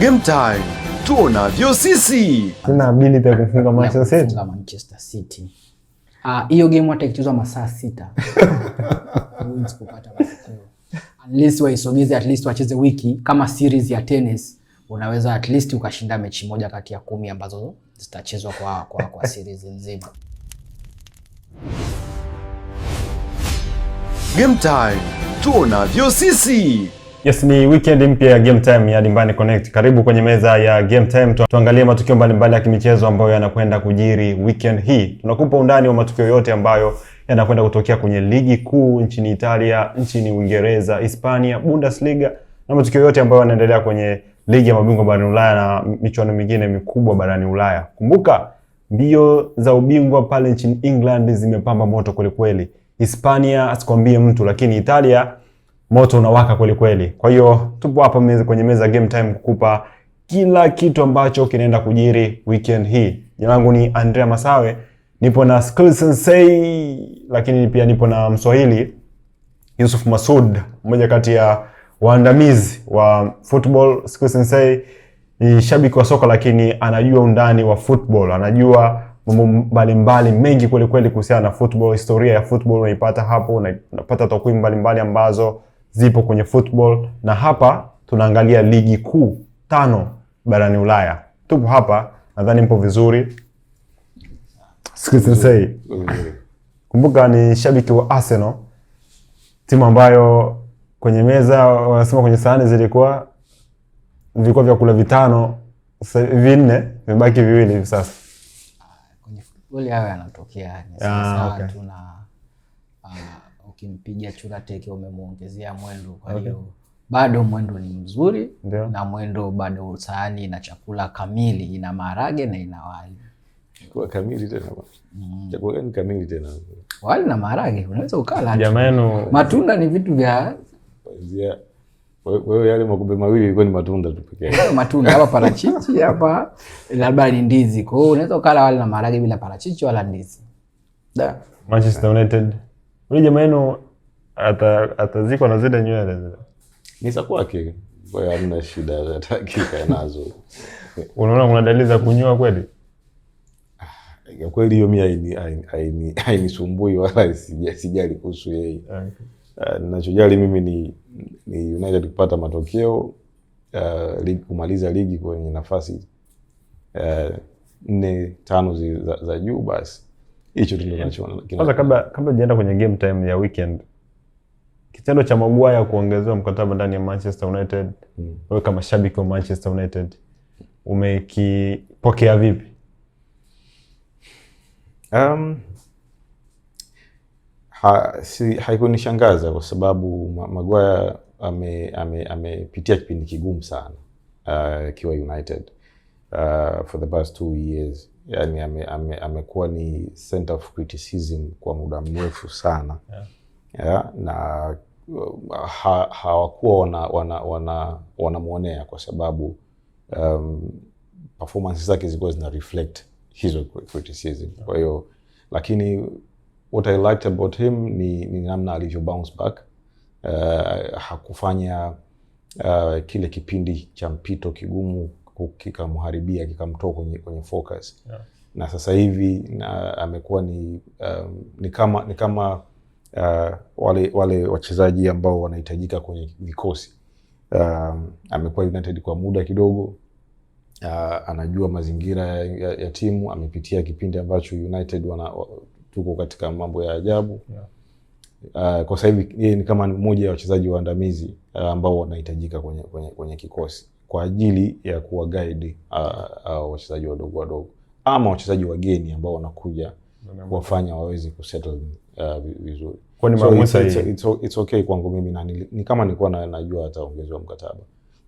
Game time, tuonavyo sisi. Kuna ability ya kufunga Manchester City. Hiyo game hata ikichezwa masaa 6. Huwezi kupata matokeo. Unless waisogeze at least wacheze wiki kama series ya tennis, unaweza at least ukashinda mechi moja kati ya 10 ambazo zitachezwa kwa series nzima. Game time, tuonavyo sisi. Yes, ni weekend mpya ya Game Time ya Dimbani Connect. Karibu kwenye meza ya Game Time, tuangalie matukio mbalimbali ya kimichezo ambayo yanakwenda kujiri weekend hii. Tunakupa undani wa matukio yote ambayo yanakwenda kutokea kwenye ligi kuu nchini Italia, nchini Uingereza, Hispania, Bundesliga na matukio yote ambayo yanaendelea kwenye ligi ya mabingwa barani Ulaya na michuano mingine mikubwa barani Ulaya. Kumbuka, mbio za ubingwa pale nchini England zimepamba moto kweli kweli. Hispania asikwambie mtu, lakini Italia moto unawaka kweli kweli. Kwa hiyo tupo hapa kwenye meza Game Time kukupa kila kitu ambacho kinaenda kujiri weekend hii. Jina langu ni Andrea Masawe, nipo na Skill Sensei, lakini pia nipo na Mswahili Yusuf Masud, mmoja kati ya waandamizi wa football. Skill Sensei ni shabiki wa soka, lakini anajua undani wa football, anajua mambo mbalimbali mengi kweli kweli kuhusiana na football. Historia ya football unaipata hapo, unapata takwimu mbalimbali ambazo zipo kwenye football, na hapa tunaangalia ligi kuu 5 barani Ulaya. Tupo hapa, nadhani mpo vizuri. Skill Sensei, kumbuka ni shabiki wa Arsenal, timu ambayo kwenye meza wanasema kwenye sahani vilikuwa vyakula 5, 4 vimebaki 2 hivi sasa. Kwenye football hayo yanatokea Okay. Tuna ukimpiga chura teke umemuongezea mwendo, kwa hiyo bado mwendo ni mzuri. Ndiyo. Na mwendo bado sahani na chakula kamili, ina maharage na ina wali. Chakula kamili tena bwana. Chakula gani kamili tena? Wali na maharage unaweza ukala. Jamani, matunda ni vitu vya kuanzia wewe yale makombe mawili ilikuwa ni matunda tu pekee yake. Matunda hapa parachichi, hapa labda ni ndizi. Kwa hiyo unaweza ukala wali na maharage bila parachichi wala ndizi. Manchester United, ule jamaa atazikwa na zile nywele zile. Ni za kwake. Kwa hiyo hamna shida hata hakika nazo. Unaona kuna dalili za kunyoa kweli? Ya kweli hiyo mimi hainisumbui wala sijali kuhusu yeye. Okay. Ninachojali mimi ni United kupata matokeo, ligi kumaliza ligi kwenye nafasi 4-5 za juu basi. Hicho ndio tunachoona. Kwanza kabla jienda kwenye Game Time ya weekend, kitendo cha Maguire kuongezewa mkataba ndani ya Manchester United, wewe kama shabiki wa Manchester United umekipokea vipi? Haikunishangaza kwa sababu Maguire amepitia kipindi kigumu sana akiwa United for the past 2 years. Yani amekuwa ni center of criticism kwa muda mrefu sana. Yeah, na hawakuwa wanamuonea kwa sababu performance zake zilikuwa zina reflect hizo criticism. Kwa hiyo lakini what I liked about him ni namna alivyo bounce back. Hakufanya kile kipindi cha mpito kigumu kikamharibia, kikamtoa kwenye focus. Yeah. Na sasa hivi amekuwa ni kama wale wachezaji ambao wanahitajika kwenye vikosi. Amekuwa United kwa muda kidogo. Anajua mazingira ya timu, amepitia kipindi ambacho United tuko katika mambo ya ajabu. Yeah. Kwa sasa hivi yeye ni kama mmoja wa wachezaji waandamizi ambao wanahitajika kwenye kikosi kwa ajili ya kuwa guide wachezaji wadogo ama wachezaji wageni ambao wanakuja kuwafanya waweze kusettle vizuri. So it's okay kwangu mimi, na ni kama nilikuwa najua ataongezewa mkataba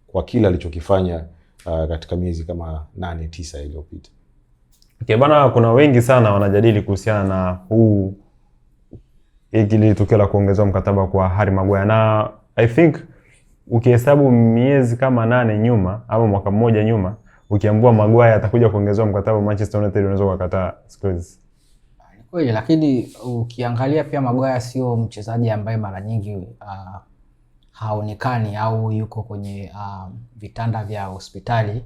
kwa kila alichokifanya katika miezi kama 8-9 iliyopita. Okay bana, kuna wengi sana wanajadili kuhusiana na hili tukio la kuongezewa mkataba kwa Harry Maguire, na I think ukihesabu miezi kama 8 nyuma ama mwaka mmoja nyuma, ukiambua Maguire atakuja kuongezewa mkataba Manchester United, unaweza kukataa Spurs. Kweli, lakini ukiangalia pia Maguire sio mchezaji ambaye mara nyingi haonekani au yuko kwenye vitanda vya hospitali,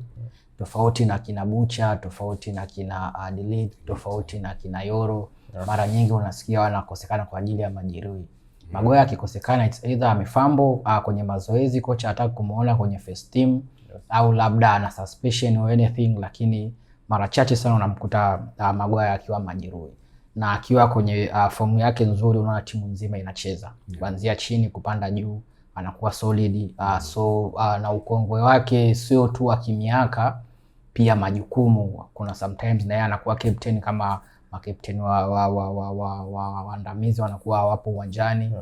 tofauti na kina Bucha, tofauti na kina Delete, tofauti na kina Yoro. Mara nyingi unasikia wanakosekana kwa ajili ya majeruhi. Maguire akikosekana, it's either amefumble kwenye mazoezi, kocha hataki kumuona kwenye first team, au labda ana suspicion or anything, lakini mara chache sana unamkuta Maguire akiwa majeruhi. Na akiwa kwenye fomu yake nzuri, unaona timu nzima inacheza kuanzia chini kupanda juu, anakuwa solid. Na ukongwe wake sio tu wa kimiaka, pia majukumu. Kuna sometimes na yeye anakuwa captain, kama makapteni wa waandamizi wanakuwa wapo uwanjani.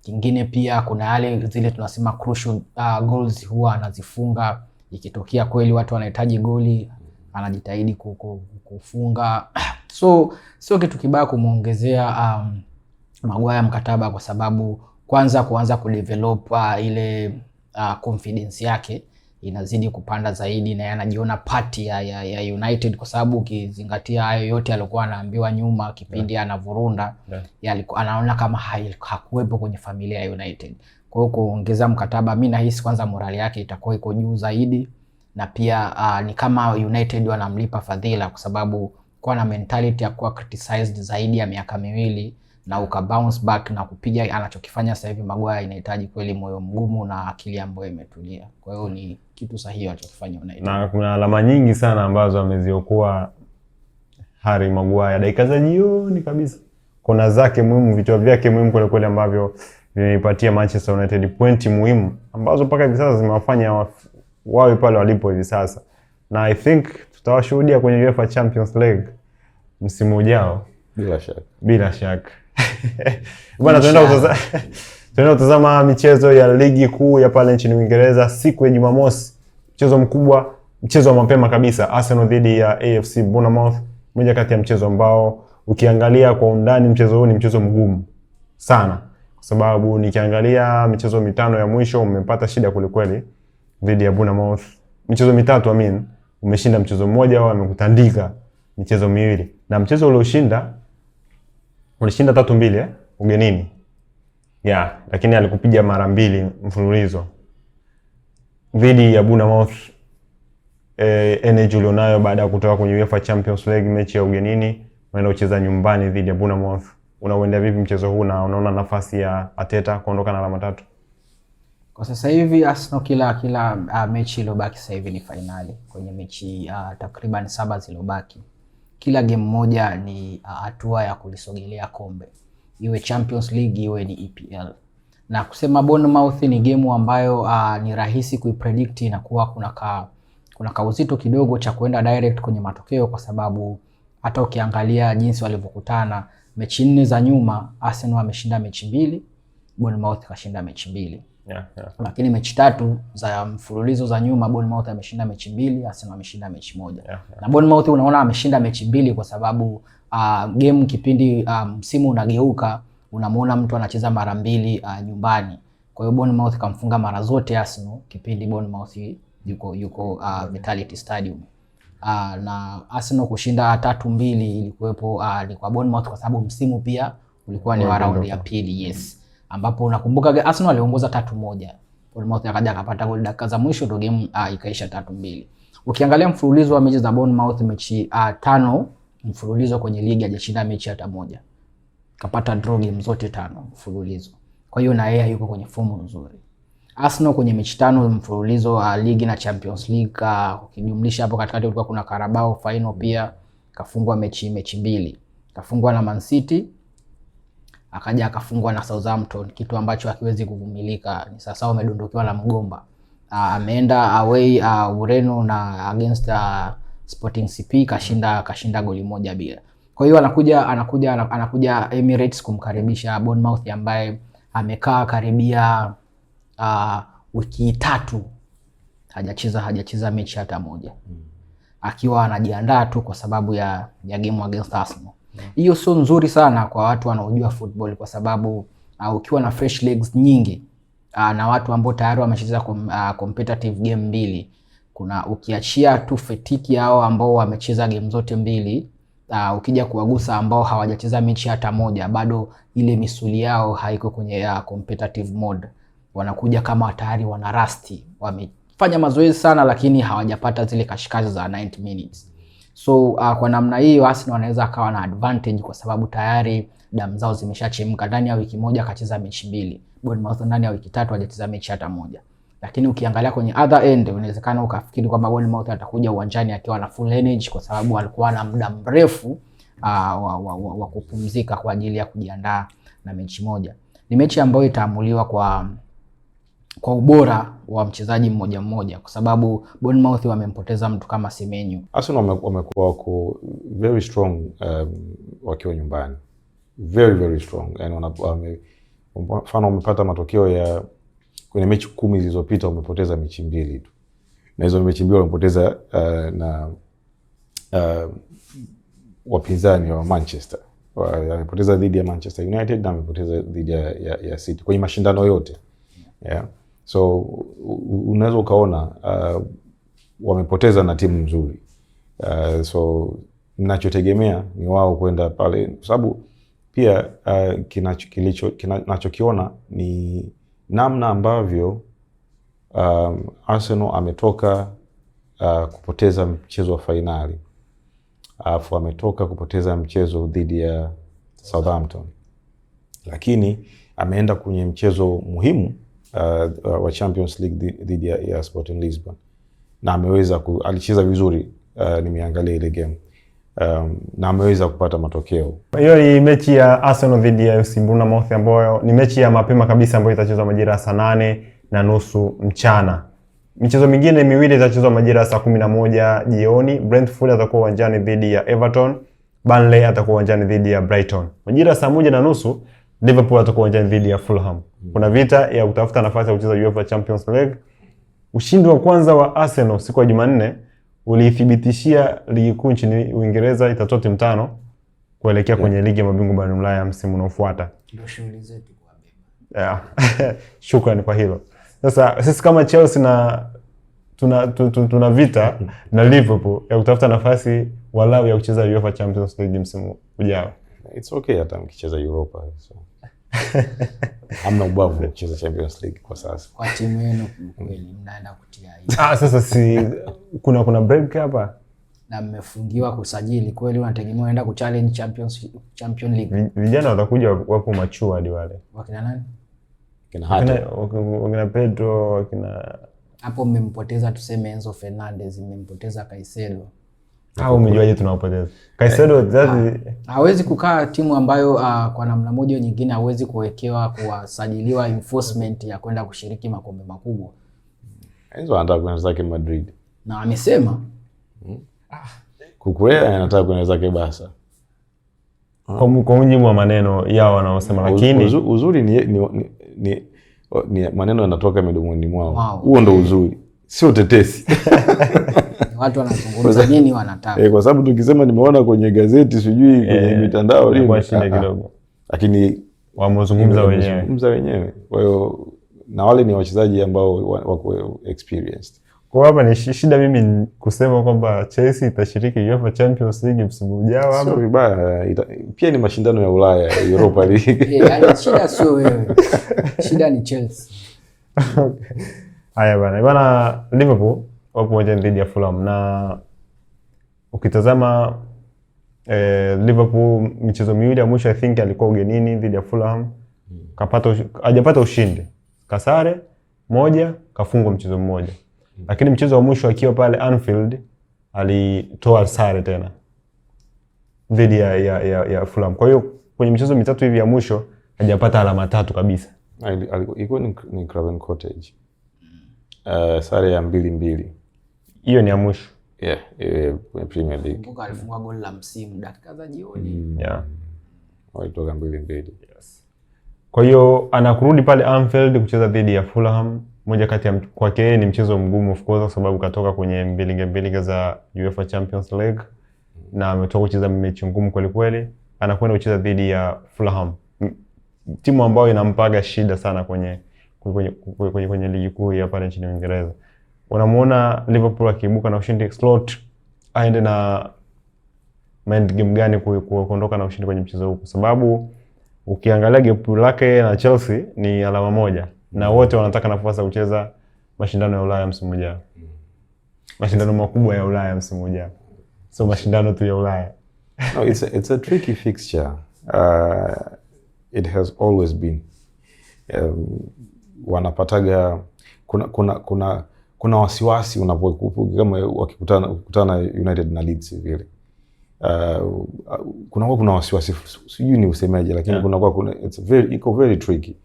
Kingine pia kuna yale zile tunasema crucial goals, huwa anazifunga. Ikitokea kweli watu wanahitaji goli, anajitahidi kufunga. So sio kitu kibaya kumuongezea Maguire mkataba, kwa sababu kwanza kuanza kudevelop ile confidence yake inazidi kupanda zaidi, na anajiona party ya United, kwa sababu ukizingatia hayo yote alikuwa anaambiwa nyuma kipindi anavurunda, anaona kama hakuwepo kwenye familia ya United. Kwa hiyo kuongeza mkataba, mimi nahisi kwanza morali yake itakuwa iko juu zaidi, na pia ni kama United wanamlipa fadhila, kwa sababu kwa na mentality ya kuwa criticized zaidi ya miaka 2 na uka bounce back na kupiga anachokifanya sasa hivi. Maguire inahitaji kweli moyo mgumu na akili ambayo imetulia. Kwa hiyo ni kitu sahihi anachokifanya United. Na kuna alama nyingi sana ambazo ameziokoa Harry Maguire dakika za jioni kabisa. Kuna zake muhimu, vitu vyake muhimu kule kule ambavyo vimeipatia Manchester United pointi muhimu ambazo mpaka hivi sasa zimewafanya wawe pale walipo hivi sasa. Na I think tutawashuhudia kwenye UEFA Champions League msimu ujao bila shaka. Bwana, tunaenda kutazama michezo ya ligi kuu ya pale nchini Uingereza siku ya Jumamosi. Mchezo mkubwa, mchezo wa mapema kabisa, Arsenal dhidi ya AFC Bournemouth. Moja kati ya mchezo ambao ukiangalia kwa undani, mchezo huu ni mchezo mgumu sana, kwa sababu nikiangalia michezo 5 ya mwisho umepata shida kule kweli dhidi ya Bournemouth. Michezo 3 umeshinda mchezo mmoja, au amekutandika michezo 2, na mchezo ulioshinda ulishinda 3-2 ugenini. Lakini alikupiga mara 2 mfululizo dhidi ya Bournemouth. Energy ulionayo baada ya kutoka kwenye UEFA Champions League, mechi ya ugenini unaenda kucheza nyumbani dhidi ya Bournemouth. Unauendea vipi mchezo huu, na unaona nafasi ya Arteta kuondoka na alama 3? Kwa sasa hivi Arsenal kila mechi iliyobaki sasa hivi ni finali. Kwenye mechi takriban 7 zilizobaki, kila game moja ni hatua ya kulisogelea kombe, iwe Champions League iwe ni EPL. Na kusema Bournemouth ni game ambayo ni rahisi kuipredict, na kuwa kuna kauzito kidogo cha kuenda direct kwenye matokeo, kwa sababu hata ukiangalia jinsi walivyokutana mechi 4 za nyuma, Arsenal ameshinda mechi 2, Bournemouth kashinda mechi 2. Lakini mechi 3 za mfululizo za nyuma, Bournemouth ameshinda mechi 2, Arsenal ameshinda mechi 1. Na Bournemouth unaona ameshinda mechi 2 kwa sababu game kipindi msimu unageuka, unamuona mtu anacheza mara 2 nyumbani. Kwa hiyo Bournemouth kamfunga mara zote Arsenal kipindi Bournemouth yuko Vitality Stadium. Na Arsenal kushinda 3-2 ilikuwepo ni kwa Bournemouth, kwa sababu msimu pia ulikuwa ni wa round ya pili, ambapo unakumbuka Arsenal aliongoza 3-1, Bournemouth akaja akapata goli dakika za mwisho, ndio game ikaisha 3-2. Ukiangalia mfululizo wa mechi za Bournemouth, mechi 5 mfululizo kwenye ligi hajashinda mechi hata moja, kapata draw game zote 5 mfululizo. Kwa hiyo na yeye yuko kwenye fomu nzuri. Arsenal kwenye mechi 5 mfululizo ligi na Champions League, ukijumlisha hapo katikati kulikuwa kuna Carabao final pia, kafungwa mechi 2, kafungwa na Man City, akaja akafungwa na Southampton, kitu ambacho hakiwezi kuvumilika. Ni sasa umedondokewa la mgomba. Ameenda away Ureno na against Sporting CP, kashinda goli 1 bila. Kwa hiyo anakuja Emirates kumkaribisha Bournemouth, ambaye amekaa karibia wiki 3 hajacheza mechi hata moja, akiwa anajiandaa tu kwa sababu ya game against Arsenal. Hiyo sio nzuri sana kwa watu wanaojua football, kwa sababu ukiwa na fresh legs nyingi na watu ambao tayari wamecheza competitive game 2, kuna ukiachia tu fetiki hao ambao wamecheza game zote 2, ukija kuwagusa ambao hawajacheza mechi hata moja, bado ile misuli yao haiko kwenye competitive mode. wanakuja kama tayari wana rasti, wamefanya mazoezi sana lakini hawajapata zile kashikazi za 90 minutes. So kwa namna hiyo Arsenal wanaweza akawa na advantage kwa sababu tayari damu zao zimeshachemka. Ndani ya wiki moja akacheza mechi 2. Bournemouth ndani ya wiki 3 hajacheza mechi hata moja. Lakini ukiangalia kwenye other end inawezekana ukafikiri kwamba Bournemouth atakuja uwanjani akiwa na full energy kwa sababu alikuwa na muda mrefu wa kupumzika kwa ajili ya kujiandaa na mechi moja. Ni mechi ambayo itaamuliwa kwa ubora wa mchezaji mmoja mmoja kwa sababu Bournemouth wamempoteza mtu kama Semenyo. Arsenal wamekuwa wako very strong wakiwa nyumbani. Very strong. Yaani mfano wamepata matokeo ya kwenye mechi 10 zilizopita wamepoteza mechi 2 tu. Na hizo mechi 2 wamepoteza na wapinzani wa Manchester. Wamepoteza dhidi ya Manchester United na wamepoteza dhidi ya City kwenye mashindano yote. Yeah. So unaweza ukaona wamepoteza na timu nzuri. So ninachotegemea ni wao kwenda pale kwa sababu pia kinachokiona ni namna ambavyo Arsenal ametoka kupoteza mchezo wa fainali. Alafu ametoka kupoteza mchezo dhidi ya Southampton. Lakini ameenda kwenye mchezo muhimu wa Champions League dhidi ya Sporting Lisbon. Na ameweza alicheza vizuri, nimeangalia ile game. Na ameweza kupata matokeo. Hiyo ni mechi ya Arsenal dhidi ya FC Bournemouth ambayo ni mechi ya mapema kabisa ambayo itachezwa majira ya saa 8:30 mchana. Michezo mingine miwili itachezwa majira ya saa 11 jioni. Brentford atakuwa uwanjani dhidi ya Everton, Burnley atakuwa uwanjani dhidi ya Brighton. Majira saa 1:30 Liverpool atakuwa uwanjani dhidi ya Fulham. Kuna vita ya kutafuta nafasi ya kucheza UEFA Champions League. Ushindi wa kwanza wa Arsenal siku ya Jumanne ulithibitishia ligi kuu nchini Uingereza itatoa timu 5 kuelekea kwenye ligi ya mabingwa barani Ulaya msimu unaofuata. Ndio shughuli zetu kwa beba. Shukrani kwa hilo. Sasa sisi kama Chelsea na tuna vita na Liverpool ya kutafuta nafasi walau ya kucheza UEFA Champions League msimu ujao. It's okay hata mkicheza Europa. So. Hamna ubavu kucheza Champions League kwa sasa. Kwa timu yenu kweli mnaenda kutia hivi. Sasa si kuna break hapa. Na mmefungiwa kusajili kweli unategemea unaenda kuchallenge Champions League. Vijana watakuja wapo mature hadi wale. Wakina nani? Wakina Pedro, wakina hapo mmempoteza tuseme Enzo Fernandez, mmempoteza Caicedo. Umejuaje tunawapoteza? Caicedo hawezi kukaa timu ambayo kwa namna moja au nyingine hawezi kuwasajiliwa enforcement ya kwenda kushiriki makombe makubwa. Enzo anataka kwenda zake Madrid. Na amesema Kukurea anataka kwenda zake Barca. Kwa mujibu wa maneno yao wanaosema, lakini uzuri ni maneno yanatoka midomoni mwao. Huo ndo uzuri. Sio tetesi. Watu wanazungumza nini wanataka. Kwa sababu tukisema nimeona kwenye gazeti sijui kwenye mitandao ni kwa shida kidogo. Lakini wamezungumza wenyewe. Kwa hiyo na wale ni wachezaji ambao wako experienced. Kwa hapa ni shida mimi kusema kwamba Chelsea itashiriki UEFA Champions League msimu ujao ama. Sio vibaya. Pia ni mashindano ya Ulaya, Europa League. Shida sio wewe. Shida ni Chelsea. Haya bana Liverpool wapo uwanjani dhidi ya Fulham na ukitazama Liverpool michezo miwili ya mwisho I think alikuwa ugenini dhidi ya Fulham. Hajapata ushindi. Kasare moja, kafungwa mchezo mmoja. Lakini mchezo wa mwisho akiwa pale Anfield alitoa sare tena dhidi ya Fulham. Kwa hiyo kwenye michezo mitatu hivi ya mwisho hajapata alama 3 kabisa. Ilikuwa ni Craven Cottage. Sare ya 2-2. Hiyo ni ya mwisho. Yeah, Premier League. Kumbuka alifungwa goli la msimu dakika za jioni. Yeah. Walitoka 2-2. Yes. Kwa hiyo anakurudi pale Anfield kucheza dhidi ya Fulham. Moja kati ya kwake yeye ni mchezo mgumu of course kwa sababu katoka kwenye mbilinge za UEFA Champions League na ametoka kucheza mechi ngumu kweli kweli. Anakwenda kucheza dhidi ya Fulham. Timu ambayo inampaga shida sana kwenye ligi kuu ya pale nchini Uingereza. Unamuona Liverpool akiibuka na ushindi slot aende na mind game gani kuondoka na ushindi kwenye mchezo huu kwa sababu ukiangalia gap lake na Chelsea ni alama 1 na wote wanataka nafasi ya kucheza mashindano ya Ulaya msimu ujao. Mashindano makubwa ya Ulaya msimu ujao. So mashindano tu ya Ulaya. No, it's a tricky fixture. It has always been. Wanapataga kuna wasiwasi unapokuwa kama wakikutana United na Leeds vile. Kuna wasiwasi, sijui ni usemaje, lakini iko very tricky.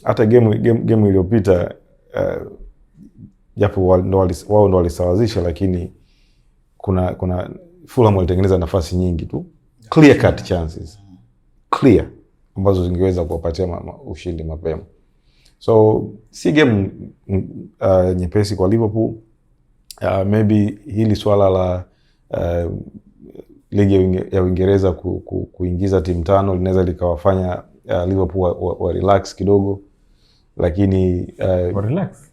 Hata game iliyopita japo wao ndo walisawazisha, lakini kuna Fulham walitengeneza nafasi nyingi tu, clear cut chances, clear, ambazo zingeweza kuwapatia ushindi mapema. So si game nyepesi kwa Liverpool. Maybe hili swala la ligi ya Uingereza kuingiza timu 5 linaweza likawafanya Liverpool wa relax kidogo, lakini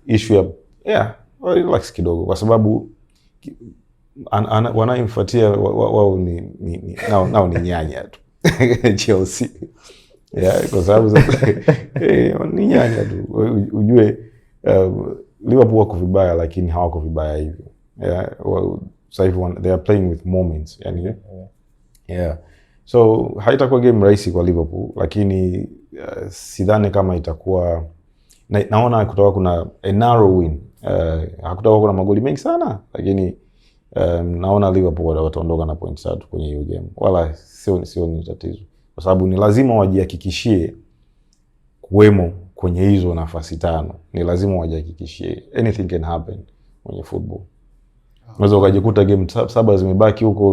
issue ya relax kidogo, kwa sababu wanaimfuatia wao nao ni nyanya tu Chelsea. Kwa sababu ni nyanya tu. Ujue Liverpool wako vibaya, lakini hawako vibaya hivyo. So everyone, they are playing with moments, yani. So haitakuwa game rahisi kwa Liverpool, lakini sidhani kama itakuwa, naona kutakuwa kuna a narrow win. Hakutakuwa kuna magoli mengi sana, lakini naona Liverpool wataondoka na point 3 kwenye hiyo game. Wala sio ni tatizo, kwa sababu ni lazima wajihakikishie kuwemo kwenye hizo nafasi 5. Ni lazima wajihakikishie, anything can happen kwenye football. Unaweza ukajikuta game 7 zimebaki huko,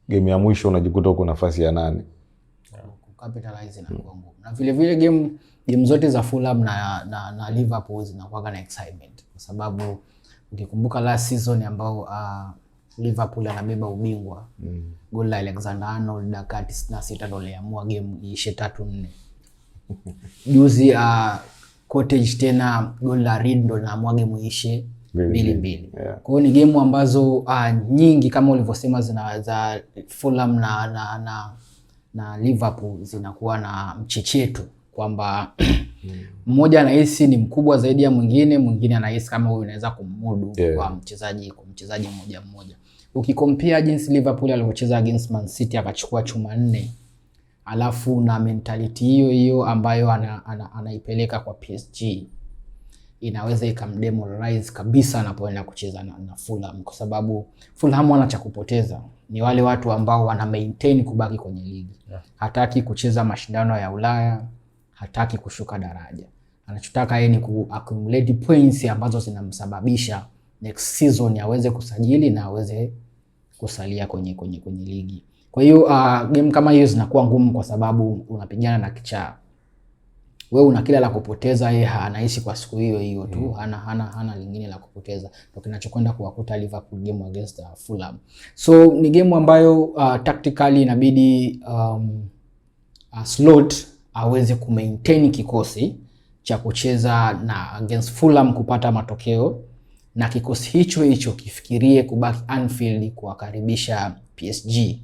game ya mwisho unajikuta huko nafasi ya 8. Capitalize na ngumu. Na vile game zote za Fulham na Liverpool zinakuwa na excitement, kwa sababu ukikumbuka last season ambao Liverpool anabeba ubingwa, goal la Alexander-Arnold dakika 96 ndio iliamua game iishe 3-4. Juzi Cottage tena goal la Reed ndio linaamua game iishe 2-2. Kwa hiyo ni game ambazo nyingi kama ulivyosema za Fulham na Liverpool zinakuwa na mchecheto, kwamba mmoja anahisi ni mkubwa zaidi ya mwingine anahisi kama huyu anaweza kumudu kwa mchezaji mmoja. Ukikompare jinsi Liverpool alivyocheza against Man City akachukua chuma 4, alafu na mentality hiyo ambayo anaipeleka kwa PSG, inaweza ikamdemoralize kabisa anapoenda kucheza na Fulham, kwa sababu Fulham wana cha kupoteza. Ni wale watu ambao wana maintain kubaki kwenye ligi. Hataki kucheza mashindano ya Ulaya, hataki kushuka daraja. Anachotaka yeye ni accumulate points ambazo zinamsababisha next season aweze kusajili na aweze kusalia kwenye ligi. Kwa hiyo game kama hiyo zinakuwa ngumu, kwa sababu unapigana na kichaa. Wewe una kila la kupoteza, yeye anaishi kwa siku hiyo tu, hana lingine la kupoteza. Ndio kinachokwenda kuwakuta Liverpool game against Fulham. So ni game ambayo tactically inabidi Slot aweze kumaintain kikosi cha kucheza na against Fulham kupata matokeo, na kikosi hicho kifikirie kubaki Anfield kuwakaribisha PSG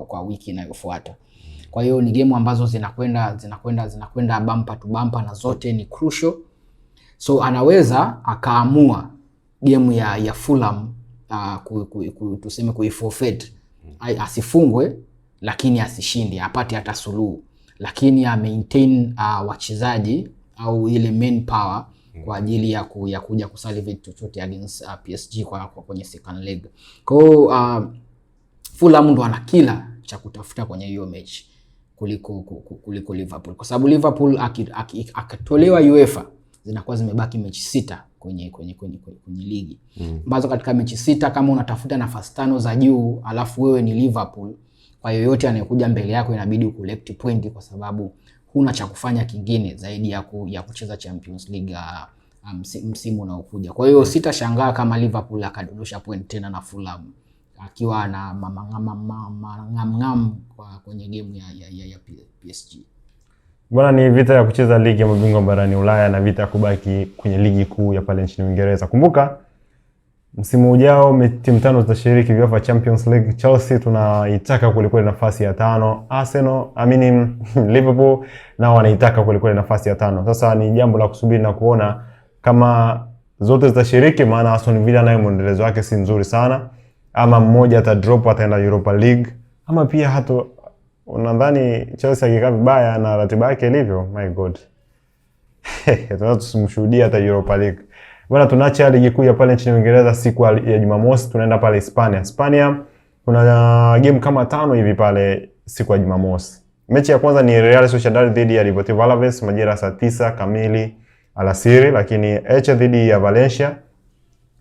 kwa wiki inayofuata. Kwa hiyo ni game ambazo zinakwenda bumper to bumper, na zote ni crucial. So anaweza akaamua game ya Fulham tuseme kuiforfeit, asifungwe lakini asishinde, apate hata suluhu, lakini maintain wachezaji au ile main power kwa ajili ya kuja kusalivate chochote against PSG kwenye second leg. Kwa hiyo Fulham ndo ana kila cha kutafuta kwenye hiyo mechi kuliko Liverpool, kwa sababu Liverpool akatolewa UEFA zinakuwa zimebaki mechi 6 kwenye ligi, ambazo katika mechi 6 kama unatafuta nafasi 5 za juu, alafu wewe ni Liverpool, kwa yoyote anayekuja mbele yako inabidi ucollect point, kwa sababu huna cha kufanya kingine zaidi ya kucheza Champions League msimu unaokuja. Kwa hiyo sitashangaa kama Liverpool akadondosha point tena na Fulham akiwa na ngam kwenye game ya PSG. Bwana, ni vita ya kucheza ligi ya mabingwa barani Ulaya na vita ya kubaki kwenye ligi kuu ya pale nchini Uingereza. Kumbuka Msimu ujao timu 5 zitashiriki UEFA Champions League. Chelsea tunaitaka kulikweli nafasi ya 5. Arsenal, Liverpool nao wanaitaka kulikweli nafasi ya 5. Sasa ni jambo la kusubiri na kuona kama zote zitashiriki, maana Aston Villa nayo mwendelezo wake si nzuri sana. Ama mmoja ata drop ataenda Europa League. Ama pia hata unadhani Chelsea akikaa vibaya na ratiba yake ilivyo, my god. Tunataka tusimshuhudie hata Europa League. Bwana, tunaacha ligi kuu ya pale nchini Uingereza siku ya Jumamosi, tunaenda pale Hispania. Hispania kuna game kama 5 hivi pale siku ya Jumamosi. Mechi ya kwanza ni Real Sociedad dhidi ya Deportivo Alaves majira saa 9 kamili alasiri, lakini Elche dhidi ya Valencia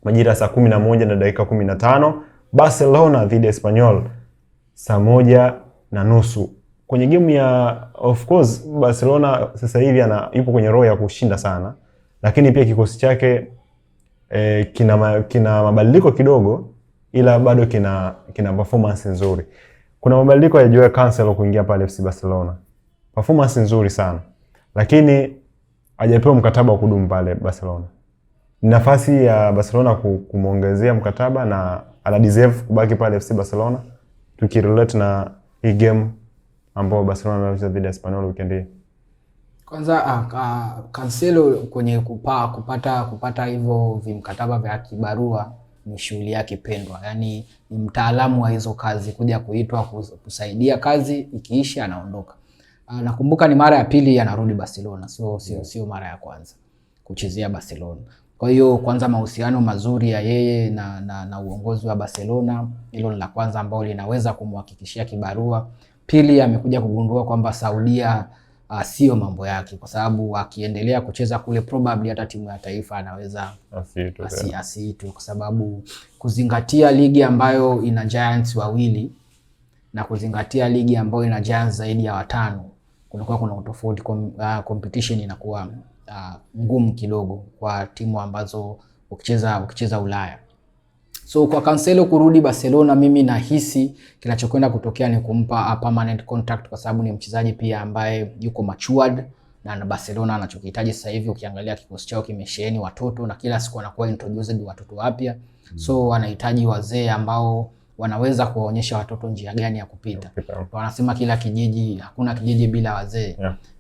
majira saa 11 na dakika 15. Barcelona dhidi ya Espanyol saa 1:30. Kwenye game ya, of course, Barcelona sasa hivi yupo kwenye roho ya kushinda sana, lakini pia kikosi chake kina mabadiliko kidogo, ila bado kina performance nzuri. Kuna mabadiliko ya Joao Cancelo kuingia pale FC Barcelona. Performance nzuri sana, lakini hajapewa mkataba wa kudumu pale Barcelona. Ni nafasi ya Barcelona kumuongezea mkataba na ana deserve kubaki pale FC Barcelona, tukirelate na hii game ambao Barcelona wanacheza dhidi ya Espanyol weekend hii. Kwanza Cancelo kwenye kupata hivyo vimkataba vya kibarua ni shughuli yake pendwa. Yaani ni mtaalamu wa hizo kazi, kuja kuitwa kusaidia kazi, ikiisha anaondoka. Nakumbuka ni mara ya pili anarudi Barcelona, sio mara ya kwanza kuchezea Barcelona. Kwa hiyo kwanza mahusiano mazuri ya yeye na uongozi wa Barcelona, hilo ni la kwanza ambao linaweza kumhakikishia kibarua. Pili, amekuja kugundua kwamba Saudia sio mambo yake, kwa sababu akiendelea kucheza kule probably hata timu ya taifa anaweza asiitwe, kwa sababu kuzingatia ligi ambayo ina giants wawili na kuzingatia ligi ambayo ina giants zaidi ya 5, kunakuwa kuna utofauti. Competition inakuwa ngumu kidogo kwa timu ambazo ukicheza Ulaya. So kwa Cancelo kurudi Barcelona, mimi nahisi kinachokwenda kutokea ni kumpa a permanent contract, kwa sababu ni mchezaji pia ambaye yuko matured, na Barcelona anachokihitaji sasa hivi, ukiangalia kikosi chao kimesheheni watoto na kila siku anakuwa introduced watoto wapya. So wanahitaji wazee ambao wanaweza kuwaonyesha watoto njia gani ya kupita. Wanasema kila kijiji, hakuna kijiji bila wazee.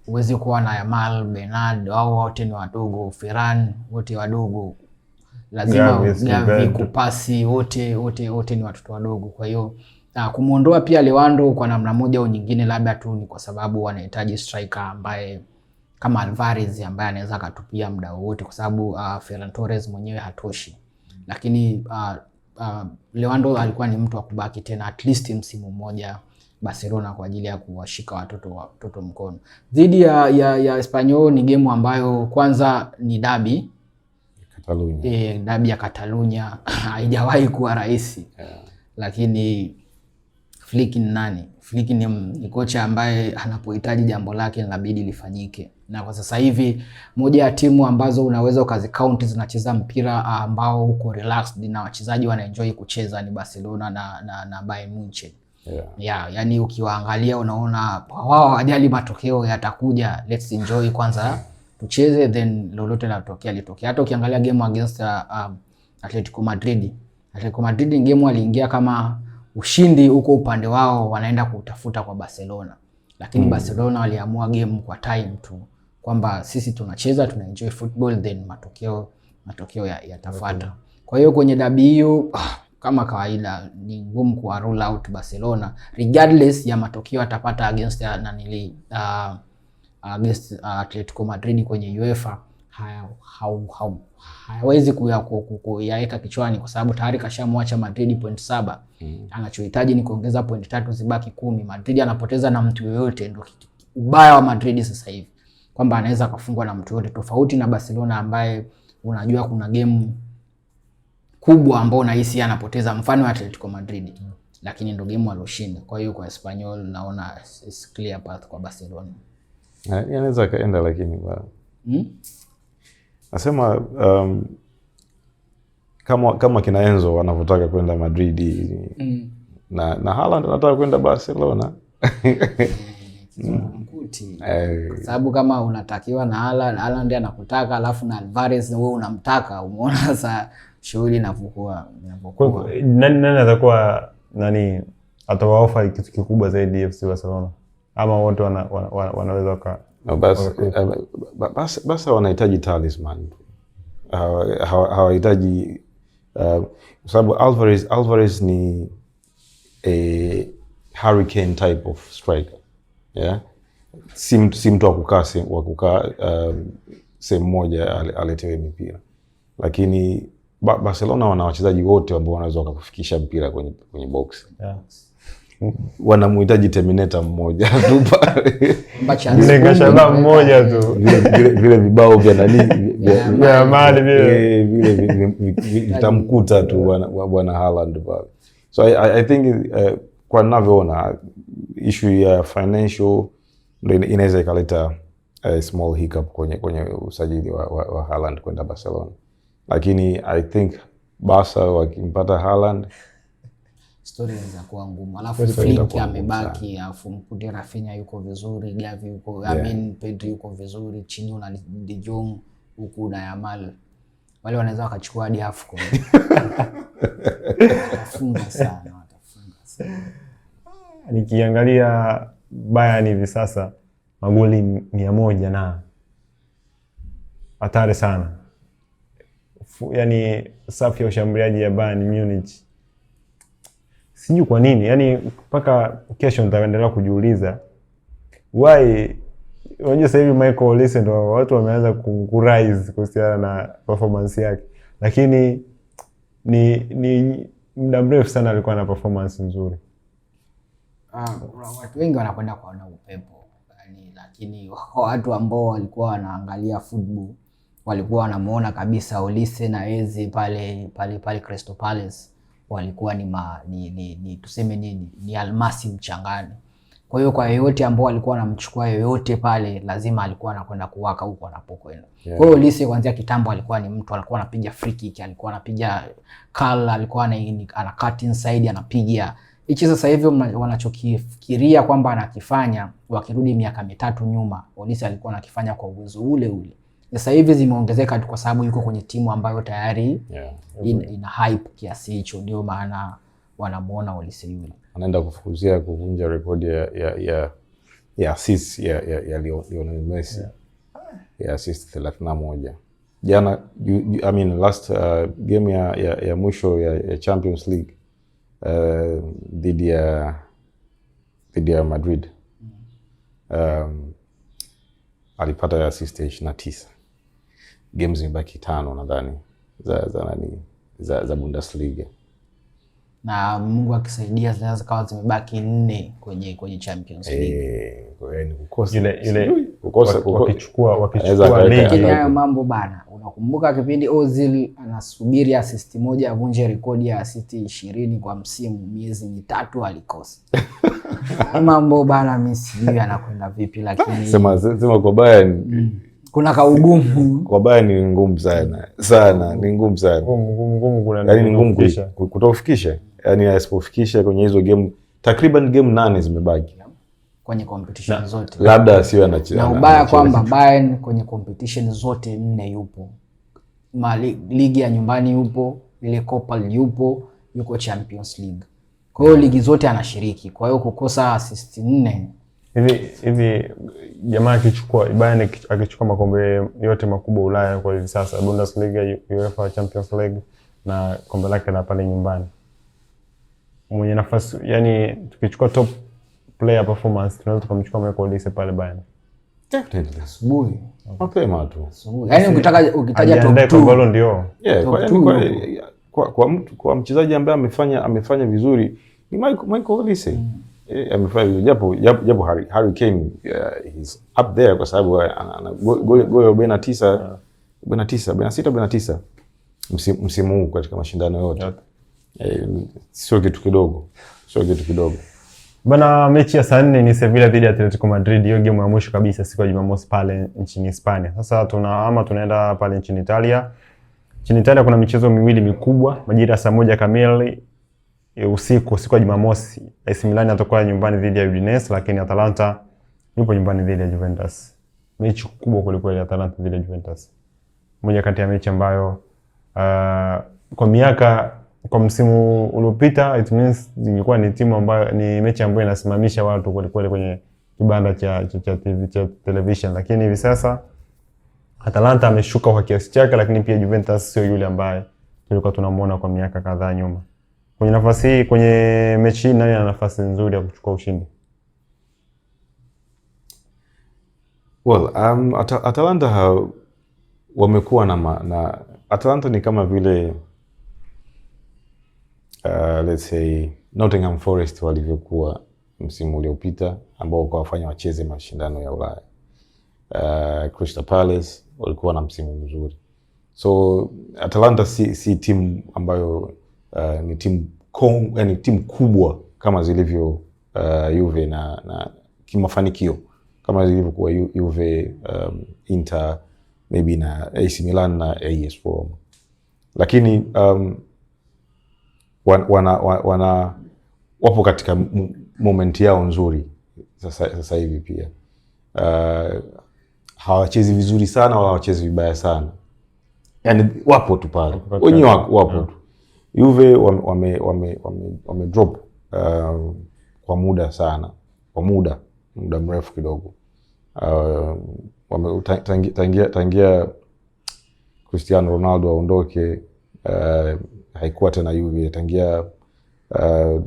Huwezi kuwa na Yamal, Bernard, au wote ni wadogo, Ferran wote wadogo. Lazima Gavi, kupasi wote ni watoto wadogo. Kwa hiyo kumuondoa pia Lewandowski kwa namna moja au nyingine, labda tu ni kwa sababu wanahitaji striker ambaye kama Alvarez ambaye anaweza katupia muda wote, kwa sababu Ferran Torres mwenyewe hatoshi. Lakini Lewandowski alikuwa ni mtu wa kubaki tena at least msimu mmoja Barcelona kwa ajili ya kuwashika watoto mkono. Dhidi ya Espanyol ni game ambayo kwanza ni derby Catalunya. Derby ya Catalunya haijawahi kuwa rahisi. Lakini Flick ni nani? Flick ni kocha ambaye anapohitaji jambo lake linabidi lifanyike. Na kwa sasa hivi moja ya timu ambazo unaweza ukazicount zinacheza mpira ambao uko relaxed na wachezaji wanaenjoy kucheza ni Barcelona na Bayern Munich. Yani ukiwaangalia unaona wao hawajali matokeo yatakuja, let's enjoy kwanza tucheze, then lolote linatokea litokea. Hata ukiangalia game against Atletico Madrid ni game aliingia kama ushindi huko upande wao, wanaenda kutafuta kwa Barcelona, lakini Barcelona waliamua game kwa time tu, kwamba sisi tunacheza, tuna enjoy football, then matokeo yatafuata. Kwa hiyo kwenye dabi hiyo kama kawaida ni ngumu kwa roll out Barcelona regardless ya matokeo atapata against against Atletico Madrid kwenye UEFA. Hawezi kuyaweka kichwani, kwa sababu tayari kashamwacha Madrid point 7. Anachohitaji ni kuongeza point 3 zibaki 10. Madrid anapoteza na mtu yoyote, ndio ubaya wa Madrid sasa hivi, kwamba anaweza kufungwa na mtu yoyote, tofauti na Barcelona ambaye unajua kuna game kubwa ambao nahisi anapoteza, mfano wa Atletico Madrid, lakini ndio game aloshinda. Kwa hiyo kwa Espanyol naona is clear path kwa Barcelona. Yanaweza kaenda, lakini nasema kama kina Enzo wanavyotaka kwenda Madrid na Haaland anataka kwenda Barcelona. Kwa sababu kama unatakiwa na Haaland anakutaka, alafu na Alvarez wewe unamtaka, umeona sasa shughuli inavyokuwa. Nani atakuwa atawaofa kitu kikubwa zaidi FC Barcelona, ama wote wanaweza waka basi wanahitaji talisman, hawahitaji kwa sababu Alvarez ni a hurricane type of striker, yeah, si mtu wa kukaa sehemu moja aletewe mipira, lakini Barcelona wana wachezaji wote ambao wanaweza wakakufikisha mpira kwenye box, yeah. Wanamhitaji Terminator mmoja tu pale, Ngashaba mmoja tu, vile vibao vya vya mali vile vitamkuta tu bwana Haaland pale. So I think kwa ninavyoona issue ya financial ndio inaweza ikaleta small hiccup kwenye usajili wa Haaland kwenda Barcelona, lakini I think Barca wakimpata Haaland story inaweza kuwa ngumu. Alafu Flick amebaki, alafu mkude Rafinha yuko vizuri, Gavi yuko, Pedri yuko vizuri, chini una De Jong, huku na Yamal. Wale wanaweza wakachukua hadi AFCON. Watafunga sana. Nikiangalia Bayern hivi sasa magoli 100 na hatari sana. Yaani safu ya ushambuliaji ya Bayern Munich, sijui kwa nini, yani mpaka kesho nitaendelea kujiuliza why. Unajua sasa hivi Michael Olise ndo watu wameanza kurise kuhusiana na performance yake, lakini ni muda mrefu sana alikuwa na performance nzuri. Watu wengi wanakwenda kuona upepo, yani, lakini watu ambao walikuwa wanaangalia football walikuwa wanamuona kabisa Olise na Eze pale Crystal Palace walikuwa ni tuseme ni almasi mchangani. Kwa hiyo kwa yoyote ambao alikuwa anamchukua yoyote pale lazima alikuwa anakwenda kuwaka huko anapokwenda. Yeah. Kwa hiyo Olise kuanzia kitambo alikuwa ni mtu alikuwa anapiga free kick, alikuwa anapiga curl, alikuwa ana cut inside anapiga. Hichi sasa hivi wanachokifikiria kwamba anakifanya, wakirudi miaka 3 nyuma, Olise alikuwa anakifanya kwa uwezo ule. Sasa hivi zimeongezeka tu kwa sababu yuko kwenye timu ambayo tayari ina hype kiasi hicho, ndio maana wanamuona Olise yule. Anaenda kuvunja rekodi ya assist ya Lionel Messi. Yeah. Ya assist 31. Jana last game ya mwisho ya Champions League dhidi ya Madrid. Alipata assist 29. Games zimebaki 5 nadhani za Bundesliga. Na Mungu akisaidia zinaweza kawa zimebaki 4 kwenye Champions League. Yaani kukosa wakichukua ligi hayo mambo bana. Unakumbuka kipindi Ozil anasubiri assist moja avunje rekodi ya assist 20 kwa msimu, miezi 3 alikosa. Mambo bana, mimi sijui anakwenda vipi, lakini sema kwa Bayern kuna kaugumu. Kwa Bayern ni ngumu sana, ni ngumu sana. Ngumu kuna yaani ni ngumu kutofikisha. Yaani asipofikisha kwenye hizo game, takriban game 8 zimebaki kwenye competition zote. Labda asiwe anacheza. Na ubaya kwamba Bayern kwenye competition zote 4 yupo. Ligi ya nyumbani yupo, ile Copa yuko Champions League. Kwa hiyo ligi zote anashiriki. Kwa hiyo kukosa assist 4 hivi jamaa akichukua Bayern akichukua makombe yote makubwa Ulaya kwa hivi sasa, Bundesliga, UEFA Champions League na kombe lake la pale nyumbani, mwenye nafasi, yani tukichukua top player performance tunaweza tukamchukua Michael Olise pale Bayern. Asubuhi mapema tu. Yaani ukitaja top 2 kwa Ballon d'Or. Kwa mchezaji ambaye amefanya vizuri ni Michael Olise. Amefanya japo Harry Kane he's up there kwa sababu ana goli 46 msimu huu katika mashindano yote. Sio kitu kidogo. Bana, mechi ya saa 4 ni Sevilla dhidi ya Atletico Madrid, hiyo game ya mwisho kabisa siku ya Jumamosi pale nchini Hispania. Sasa tunaenda pale nchini Italia. Nchini Italia kuna michezo miwili mikubwa majira ya saa 1 kamili usiku siku ya Jumamosi. AC Milan atakuwa nyumbani dhidi ya Udinese, lakini Atalanta yupo nyumbani dhidi ya Juventus. Mechi kubwa kuliko ile Atalanta dhidi ya Juventus. Moja kati ya mechi ambayo Kwa msimu uliopita it means ilikuwa ni timu ambayo ni mechi ambayo inasimamisha watu kweli kwenye kibanda cha TV cha television, lakini hivi sasa Atalanta ameshuka kwa kiasi chake, lakini pia Juventus sio yule ambaye tulikuwa tunamuona kwa miaka kadhaa nyuma. Kwenye nafasi hii, kwenye mechi hii, nani ana nafasi nzuri ya kuchukua ushindi? Well, Atalanta wamekuwa na Atalanta ni kama vile let's say Nottingham Forest walivyokuwa msimu uliopita ambao ukawafanya wacheze mashindano ya Ulaya. Crystal Palace walikuwa na msimu mzuri. So Atalanta si timu ambayo ni timu kubwa kama zilivyo Juve na kimafanikio kama zilivyokuwa Juve, Inter, maybe na AC Milan na AS Roma. Lakini wapo katika moment yao nzuri sasa hivi pia. Hawachezi vizuri sana wala hawachezi vibaya sana. Yaani wapo tu pale. Wenyewe wapo tu. Juve wame drop kwa muda sana. Kwa muda mrefu kidogo. Tangia Cristiano Ronaldo aondoke, haikuwa tena Juve. Tangia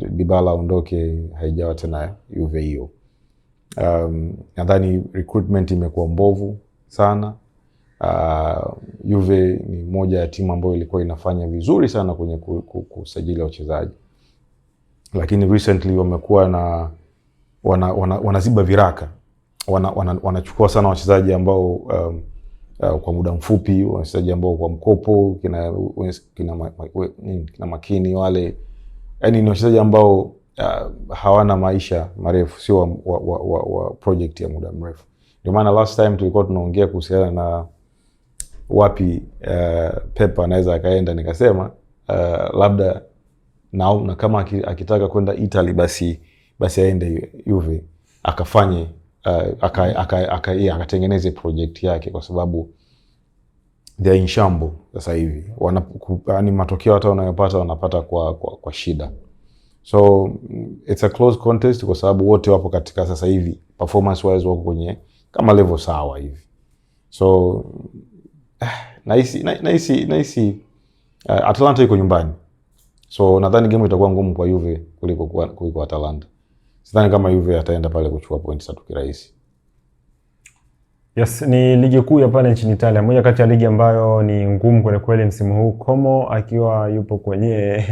Dybala aondoke, haijawa tena Juve hiyo. Nadhani recruitment imekuwa mbovu sana. Juve ni moja ya timu ambayo ilikuwa inafanya vizuri sana kwenye kusajili wachezaji, lakini recently wamekuwa na wanaziba viraka, wanachukua sana wachezaji ambao kwa muda mfupi, wachezaji ambao kwa mkopo, kina Makini wale, yani ni wachezaji ambao hawana maisha marefu, sio wa project ya muda mrefu. Ndio maana last time tulikuwa tunaongea kuhusiana na wapi Pep anaweza akaenda, nikasema labda na kama akitaka kwenda Italy basi aende Juve akafanye akatengeneze project yake, kwa sababu they are in shambles sasa hivi. Yaani matokeo hata wanayopata wanapata kwa shida. So it's a close contest kwa sababu wote wapo katika sasa hivi performance wise wako kwenye kama level sawa hivi. So nahisi Atalanta iko nyumbani. So nadhani game itakuwa ngumu kwa Juve kuliko Atalanta. Sidhani kama Juve ataenda pale kuchukua pointi 3 kirahisi. Yes, ni ligi kuu ya pale nchini Italia, moja kati ya ligi ambayo ni ngumu kweli msimu huu. Como akiwa yupo kwenye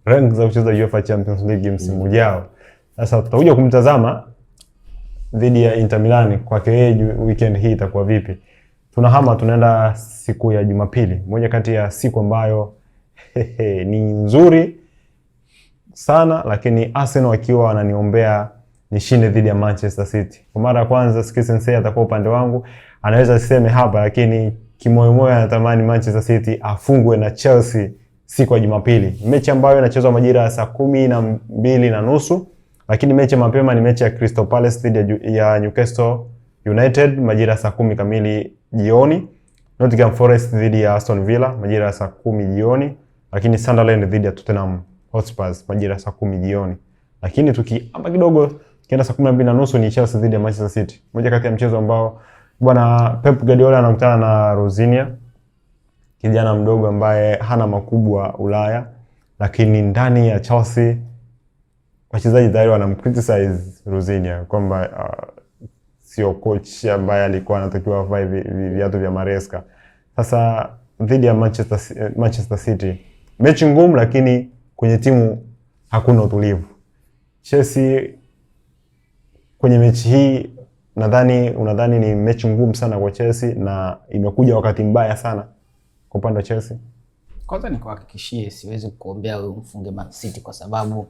rank za kucheza UEFA Champions League msimu ujao. Sasa tutakuja kumtazama dhidi ya Inter Milan kwake yeye weekend hii itakuwa vipi. Tunaenda siku ya Jumapili, moja kati ya siku ambayo ni nzuri sana, lakini Arsenal wakiwa wananiombea nishinde dhidi ya Manchester City. Kwa mara ya kwanza Skisensei atakuwa upande wangu, anaweza siseme hapa, lakini kimoyomoyo anatamani Manchester City afungwe na Chelsea siku ya Jumapili. Mechi ambayo inachezwa majira ya saa 12:30, lakini mechi mapema ni mechi ya Crystal Palace dhidi ya Newcastle United majira ya saa 10 kamili jioni. Nottingham Forest dhidi ya Aston Villa majira ya saa 10 jioni, lakini Sunderland dhidi ya Tottenham Hotspur majira ya saa 10 jioni. Lakini tukiamba kidogo kienda saa 12:30 ni Chelsea dhidi ya Manchester City. Moja kati ya mchezo ambao bwana Pep Guardiola anakutana na Rosinia, kijana mdogo ambaye hana makubwa Ulaya, lakini ndani ya Chelsea wachezaji tayari wanamcriticize Rosinia kwamba sio coach ambaye alikuwa anatakiwa avae viatu vya Maresca. Sasa dhidi ya Manchester City, mechi ngumu, lakini kwenye timu hakuna utulivu. Chelsea kwenye mechi hii unadhani ni mechi ngumu sana kwa Chelsea na imekuja wakati mbaya sana kwa upande wa Chelsea? Kwanza nikuhakikishie siwezi kukuombea wewe mfunge Man City, kwa sababu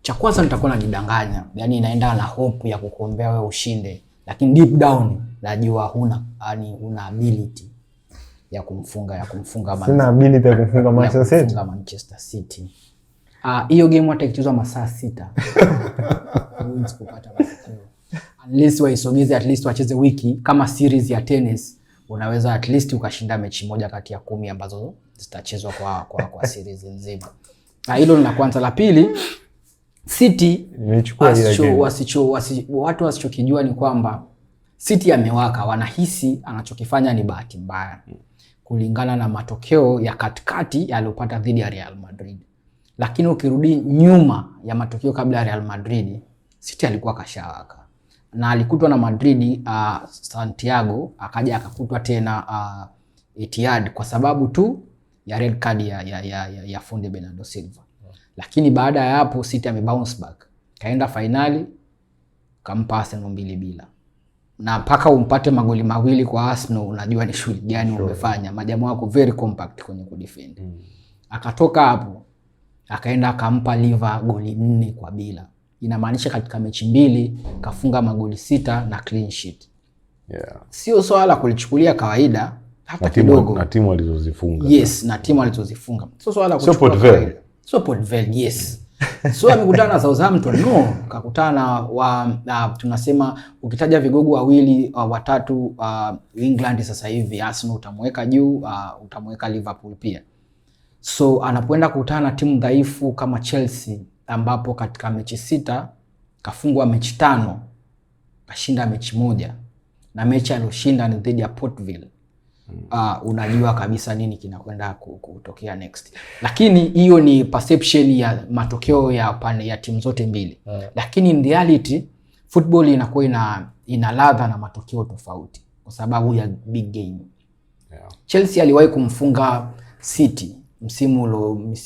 cha kwanza nitakuwa najidanganya. Yaani inaenda na hope ya kukuombea wewe ushinde, lakini deep down najua huna ability ya kumfunga Sina ability ya kumfunga Manchester City. Hiyo game hata ikichezwa masaa 6 huwezi kupata matokeo. Unless waisogeze, at least wacheze wiki kama series ya tennis, unaweza at least ukashinda mechi moja kati ya 10 ambazo zitachezwa kwa series nzima. Hilo ni la kwanza. La pili, City watu wasichokijua ni kwamba City amewaka, wanahisi anachokifanya ni bahati mbaya kulingana na matokeo ya katikati yaliyopata dhidi ya Real Madrid. Lakini ukirudi nyuma ya matokeo kabla ya Real Madrid, City alikuwa kashawaka. Na alikutwa na Madrid Santiago, akaja akakutwa tena Etihad kwa sababu tu ya red card ya Funde Bernardo Silva. Lakini baada ya hapo City amebounce back. Kaenda finali, kampa Arsenal 2-0. Na mpaka umpate magoli mawili kwa Arsenal, unajua ni shughuli gani umefanya. Majamaa wako very compact kwenye kudefend. Akatoka hapo, akaenda akampa Liverpool goli 4-0. Inamaanisha katika mechi 2 kafunga magoli 6 na clean sheet. Sio swala kulichukulia kawaida hata kidogo. Na timu alizozifunga. Yes, na timu alizozifunga. Sio swala kulichukulia kawaida. Sio Port Vale, yes. So amekutana na Southampton, no, kakutana tunasema ukitaja vigogo wawili watatu England sasa hivi, Arsenal utamweka juu, utamweka Liverpool pia. So anapoenda kukutana na timu dhaifu kama Chelsea, ambapo katika mechi 6 kafungwa mechi 5, kashinda mechi 1, na mechi aliyoshinda ni dhidi ya Port Vale. Unajua kabisa nini kinakwenda kutokea next. Lakini hiyo ni perception ya matokeo ya timu zote mbili. Lakini in reality football inakuwa ina ladha na matokeo tofauti kwa sababu ya big game. Chelsea aliwahi kumfunga City msimu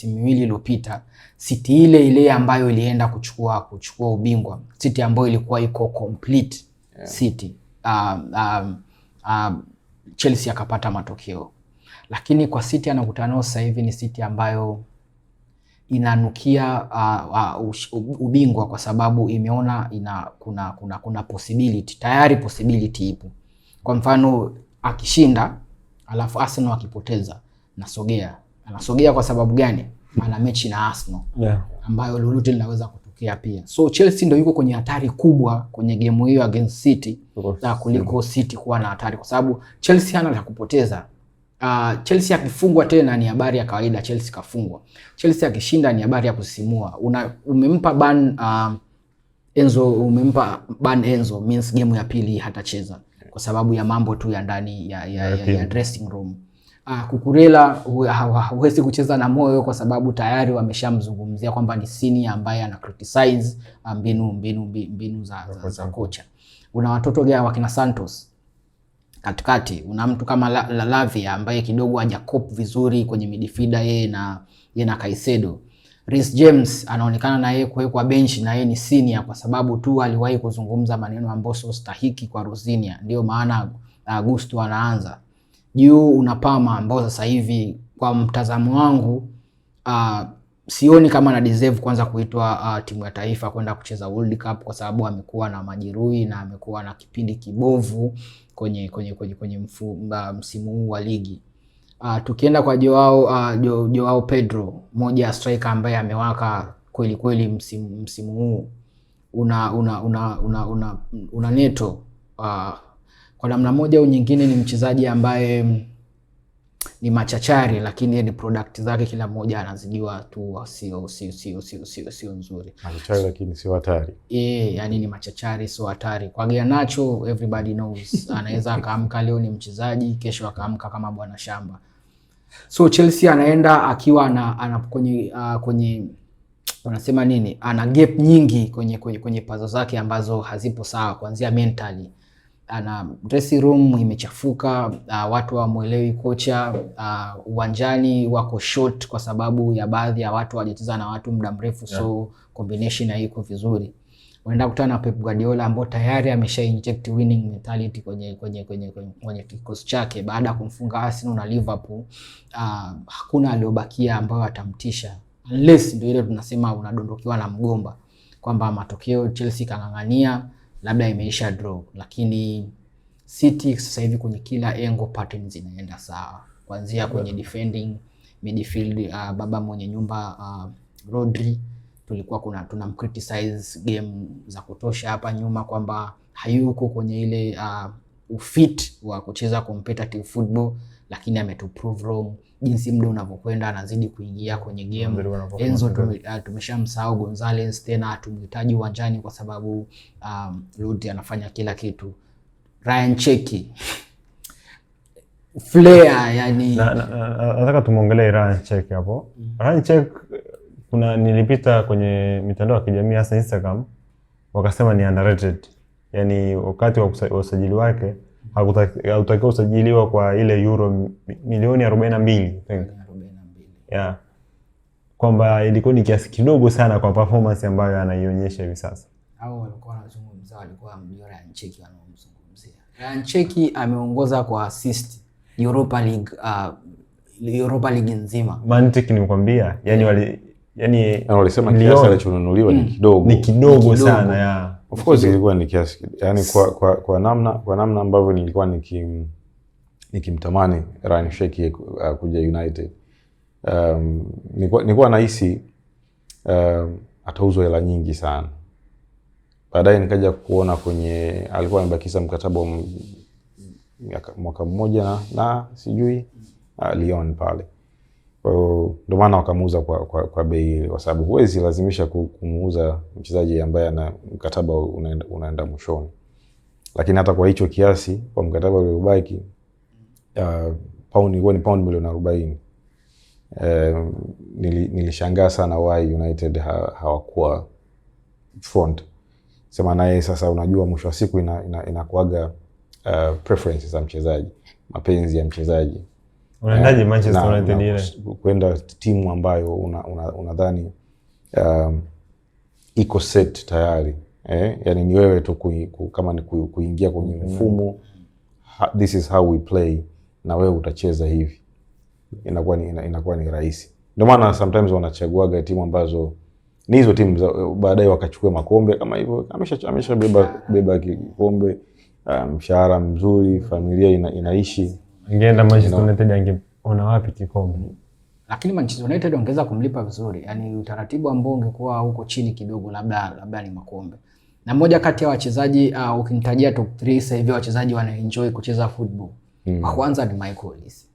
miwili iliyopita. City ile ambayo ilienda kuchukua ubingwa. City ambayo ilikuwa iko complete City. Chelsea akapata matokeo. Lakini kwa City anakutana nao sasa hivi ni City ambayo inanukia ubingwa kwa sababu imeona kuna possibility. Tayari possibility ipo. Kwa mfano akishinda alafu Arsenal akipoteza, anasogea kwa sababu gani? Ana mechi na Arsenal. Ambayo lolote linaweza kutokea pia. So Chelsea ndio yuko kwenye hatari kubwa kwenye game hiyo against City kuliko City kuwa na hatari, kwa sababu Chelsea hana la kupoteza. Chelsea akifungwa tena ni habari ya kawaida, Chelsea kafungwa. Chelsea akishinda ni habari ya kusisimua. Umempa ban Enzo means game ya pili hatacheza kwa sababu ya mambo tu ya ndani ya dressing room. Kukurela huwezi kucheza na moyo kwa sababu tayari wameshamzungumzia kwamba ni senior ambaye ana criticize mbinu za kocha. Una watoto gani wakina Santos katikati, una mtu kama Lavia ambaye kidogo hajakop vizuri kwenye midfielder, yeye na Caicedo. Reece James anaonekana na yeye kuwekwa bench na yeye ni senior kwa sababu tu aliwahi kuzungumza maneno ambayo sio stahiki kwa Rosinia, ndio maana Augusto anaanza. Juu unapama ambao sasa hivi kwa mtazamo wangu sioni kama na deserve kwanza kuitwa timu ya taifa kwenda kucheza World Cup kwa sababu amekuwa na majeruhi na amekuwa na kipindi kibovu kwenye msimu huu wa ligi. Tukienda kwa Joao Pedro, moja ya striker ambaye amewaka kweli msimu huu. Una Neto, kwa namna moja au nyingine ni mchezaji ambaye ni machachari, lakini ni product zake kila mmoja anazidiwa tu, sio nzuri. Machachari lakini sio hatari. Yani ni machachari sio hatari. Kwa Garnacho everybody knows anaweza akaamka leo ni mchezaji, kesho akaamka kama bwana shamba. So Chelsea anaenda akiwa ana kwenye wanasema nini? Ana gap nyingi kwenye puzzle zake ambazo hazipo sawa, kuanzia mentally. Ana dressing room imechafuka, watu hawamuelewi kocha, uwanjani wako short kwa sababu ya baadhi ya watu hawajacheza na watu muda mrefu, so combination haiko vizuri. Wanaenda kukutana na Pep Guardiola ambaye tayari amesha inject winning mentality kwenye kikosi chake baada ya kumfunga Arsenal na Liverpool. Hakuna aliyobakia ambayo atamtisha, unless ndio ile tunasema unadondokiwa na mgomba kwamba matokeo Chelsea kangangania labda imeisha draw, lakini City sasa hivi kwenye kila angle patterns zinaenda sawa, kuanzia kwenye defending, midfield. Baba mwenye nyumba Rodri tulikuwa tunamcriticize game za kutosha hapa nyuma kwamba hayuko kwenye ile ufit wa kucheza competitive football, lakini ametu prove wrong. Jinsi muda unavyokwenda anazidi kuingia kwenye game. Enzo tumeshamsahau, Gonzalez tena tumhitaji uwanjani kwa sababu Rudy anafanya kila kitu. Ryan Cherki flair, yani nataka tumuongelee Ryan Cherki hapo. Ryan Cherki nilipita kwenye mitandao ya kijamii hasa Instagram, wakasema ni underrated. Yani wakati wa usajili wake hakutakiwa usajiliwa kwa ile euro milioni 42 think. Yeah. Kwamba ilikuwa ni kiasi kidogo sana kwa performance ambayo anaionyesha hivi sasa. Hao walikuwa wanazungumza, walikuwa mjora Ryan Cherki wanaomzungumzia. Ryan Cherki ameongoza kwa assist Europa League nzima. Mantiki nimekwambia, yani walisema kiasi alichonunuliwa ni kidogo. Ni kidogo sana ya. Of course ilikuwa ni kiasi, yani kwa namna ambavyo nilikuwa nikimtamani Ryan Cherki kuja United. Nilikuwa nahisi atauzwa hela nyingi sana. Baadaye nikaja kuona kwenye alikuwa amebakisha mkataba mwaka mmoja na sijui Lyon pale. Kwa hiyo ndio maana wakamuuza kwa bei ile, kwa sababu huwezi lazimisha kumuuza mchezaji ambaye ana mkataba unaenda mwishoni. Lakini hata kwa hicho kiasi, kwa mkataba uliobaki ilikuwa ni pound milioni 40. Nilishangaa sana why United hawakuwa front. Sema naye sasa, unajua mwisho wa siku inakuaga preferences za mchezaji, mapenzi ya mchezaji. Unaendaje Manchester United ile? Kwenda timu ambayo unadhani iko set tayari. Yani ni wewe tu kama ni kuingia kwenye mfumo, this is how we play, na wewe utacheza hivi. Inakuwa ni rahisi. Ndio maana sometimes wanachaguaga timu ambazo ni hizo timu baadaye wakachukua makombe kama hivyo. Ameshabeba kikombe, mshahara mzuri, familia inaishi. Ingeenda Manchester United angeona wapi kikombe? Lakini Manchester United ongeza kumlipa vizuri. Yani utaratibu ambao ungekuwa huko chini kidogo, labda ni makombe. Na mmoja kati ya wachezaji ukinitajia top 3 sasa hivi wachezaji wanaenjoy kucheza football. Wa kwanza ni Michael Olise.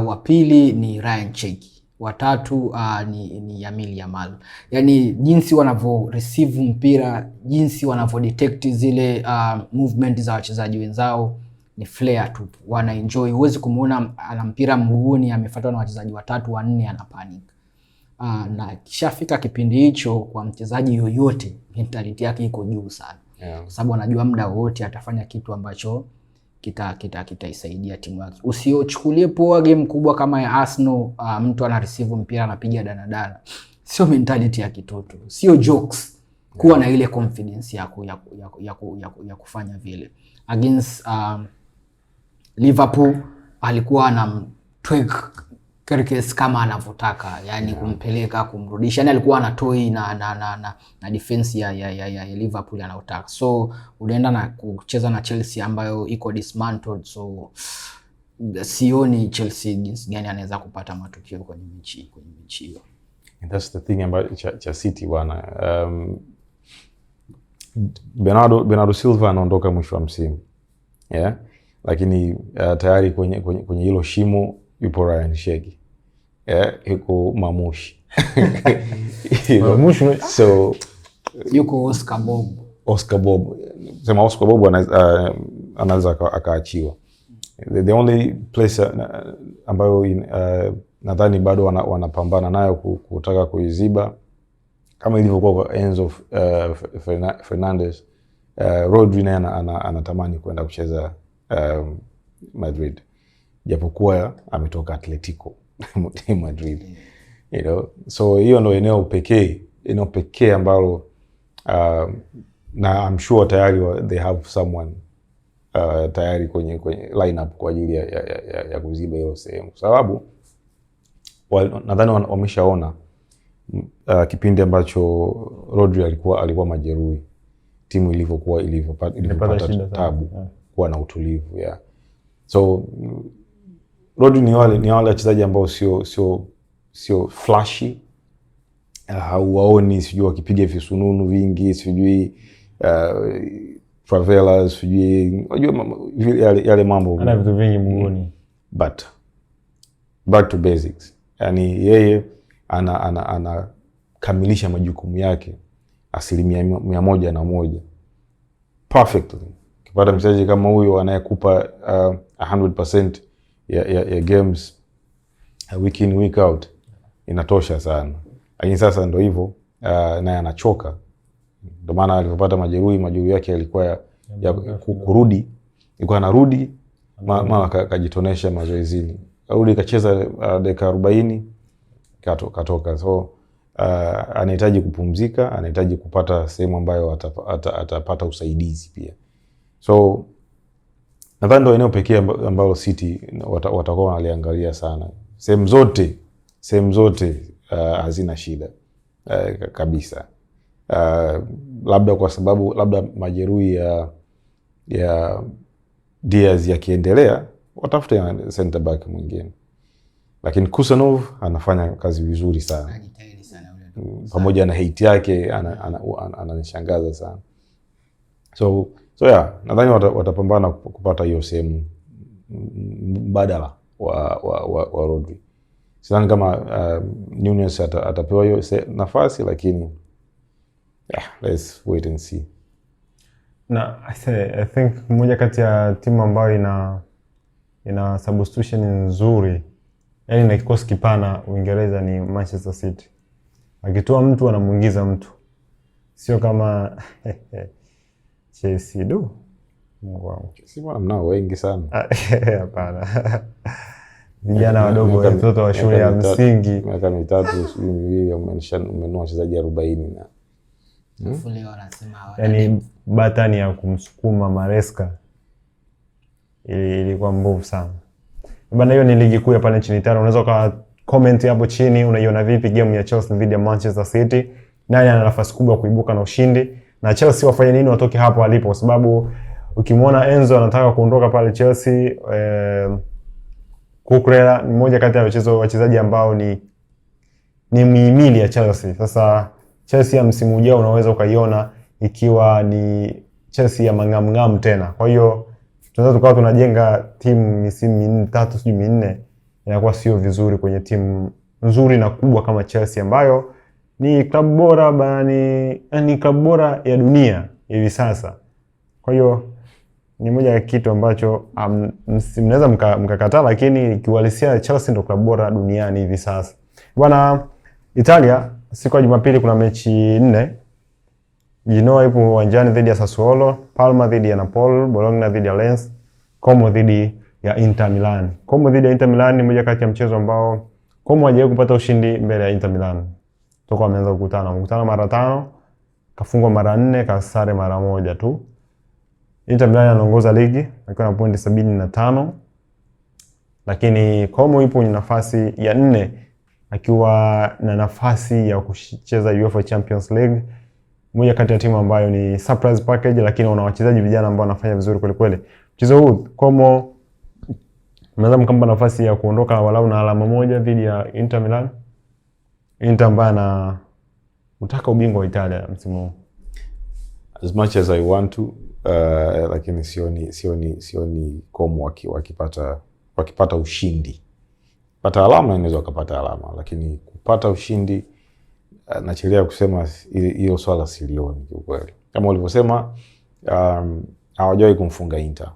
Wa pili ni Ryan Cherki. Wa tatu ni Lamine Yamal. Yani jinsi wanavyo receive mpira, jinsi wanavyo detect zile movement za wachezaji wenzao ni flair tu. Wana enjoy. Huwezi kumuona ana mpira mguuni amefuatwa na wachezaji 3 4 ana panic. Na kishafika kipindi hicho, kwa mchezaji yoyote mentality yake iko juu sana. Kwa sababu anajua muda wote atafanya kitu ambacho kitaisaidia timu yake. Usiochukulie poa game kubwa kama ya Arsenal, mtu ana receive mpira anapiga danadana. Sio mentality ya kitoto, sio jokes. Kuwa na ile confidence ya kufanya vile. Against Liverpool alikuwa anamtwek Kerkes kama anavyotaka, yani kumpeleka, kumrudisha. Yani alikuwa anatoi na defense ya Liverpool anayotaka. So unaenda na kucheza na Chelsea ambayo iko dismantled, so sioni Chelsea jinsi gani anaweza kupata matokeo kwenye mechi hiyo. And that's the thing about cha City bwana. Bernardo Silva anaondoka mwisho wa msimu. Yeah. Lakini tayari kwenye hilo shimo yupo Ryan Cherki. Yuko Mamushi. Mamushi. So yuko Oscar Bob. Sema Oscar Bob anaweza akaachiwa. The only place ambayo nadhani bado wanapambana nayo kutaka kuiziba kama ilivyokuwa kwa Enzo Fernandez, Rodri naye anatamani kwenda kucheza Madrid, japokuwa ametoka Atletico Madrid. You know, so hiyo ndio eneo pekee ambalo na I'm sure tayari they have someone tayari kwenye lineup kwa ajili ya kuziba hiyo sehemu, kwa sababu nadhani wameshaona kipindi ambacho Rodri alikuwa majeruhi, timu ilipata tabu kuwa na utulivu. Yeah. So Rodri ni wale wachezaji ambao sio flashy, hauwaoni sijui wakipiga visununu vingi, sijui travelers, sijui unajua yale mambo, ana vitu vingi mguuni. but back to basics. Yani yeye anakamilisha majukumu yake 100% perfectly. Ukipata mchezaji kama huyo anayekupa 100% ya games week in week out, inatosha sana. Lakini sasa ndio hivyo, naye anachoka. Ndio maana alipopata majeruhi yake yalikuwa ya kurudi, ilikuwa anarudi mara kajitonesha mazoezini, arudi kacheza dakika 40 katoka. So anahitaji kupumzika, anahitaji kupata sehemu ambayo atapata usaidizi pia. So nadhani ndio eneo pekee ambalo City watakuwa wanaliangalia sana. Sehemu zote hazina shida kabisa. Labda kwa sababu majeruhi ya Diaz yakiendelea, watafute center back mwingine. Lakini Kusanov anafanya kazi vizuri sana. Pamoja na hate yake ananishangaza sana. So yeah, nadhani watapambana kupata hiyo sehemu mbadala wa Rodri. Sidhani kama Nunez atapewa hiyo nafasi, lakini let's wait and see. Na I think moja kati ya timu ambayo ina substitution nzuri, yani na kikosi kipana Uingereza, ni Manchester City. Akitoa mtu anamuingiza mtu, sio kama Chelsea. Mungu wangu, si bwana, mnao wengi sana. Hapana. Vijana wadogo, watoto wa shule ya msingi, miaka 3 sijui miwili, umenunua wachezaji 40 na yani batani ya kumsukuma Maresca ilikuwa mbovu sana bana. Hiyo ni ligi kuu ya pale nchini Italia. Unaweza ka comment hapo chini, unaiona vipi game ya Chelsea dhidi ya Manchester City? Nani ana nafasi kubwa kuibuka na ushindi, na Chelsea wafanye nini watoke hapo walipo? Kwa sababu ukimwona Enzo anataka kuondoka pale Chelsea, Cucurella ni mmoja kati ya wachezaji ambao ni mhimili ya Chelsea. Sasa Chelsea ya msimu ujao unaweza ukaiona ikiwa ni Chelsea ya mang'amng'am tena. Kwa hiyo tunaweza tukawa tunajenga timu misimu 3 sijui 4, inakuwa sio vizuri kwenye timu nzuri na kubwa kama Chelsea ambayo ni klabu bora ni klabu bora ya dunia hivi sasa. Kwa hiyo ni moja ya kitu ambacho mnaweza mkakataa, lakini kiuhalisia Chelsea ndio klabu bora duniani hivi sasa. Bwana, Italia siku ya Jumapili kuna mechi 4. Genoa ipo uwanjani dhidi ya Sassuolo, Parma dhidi ya Napoli, Bologna dhidi ya Lens, Como dhidi ya Inter Milan. Como dhidi ya Inter Milan ni moja kati ya mchezo ambao Como hajawahi kupata ushindi mbele ya Inter Milan. Toka wameanza kukutana mara 5, kafungwa mara 4, kasare mara 1 tu. Inter Milan anaongoza ligi akiwa na pointi 75. Lakini Como ipo kwenye nafasi ya 4 akiwa na nafasi ya kucheza UEFA Champions League. Moja kati ya timu ambayo ni surprise package, lakini una wachezaji vijana ambao wanafanya vizuri kweli kweli. Mchezo huu Como mnaweza mkampa nafasi ya kuondoka walau na alama 1 dhidi ya Inter Milan. Inter ambaye utaka ubingwa wa Italia msimu huu. As much as I want to, lakini sioni Como wakipata ushindi. Pata alama inaweza kupata alama, lakini kupata ushindi nachelea kusema hiyo swala silioni kwa kweli. Kama ulivyosema, hawajawahi kumfunga Inter.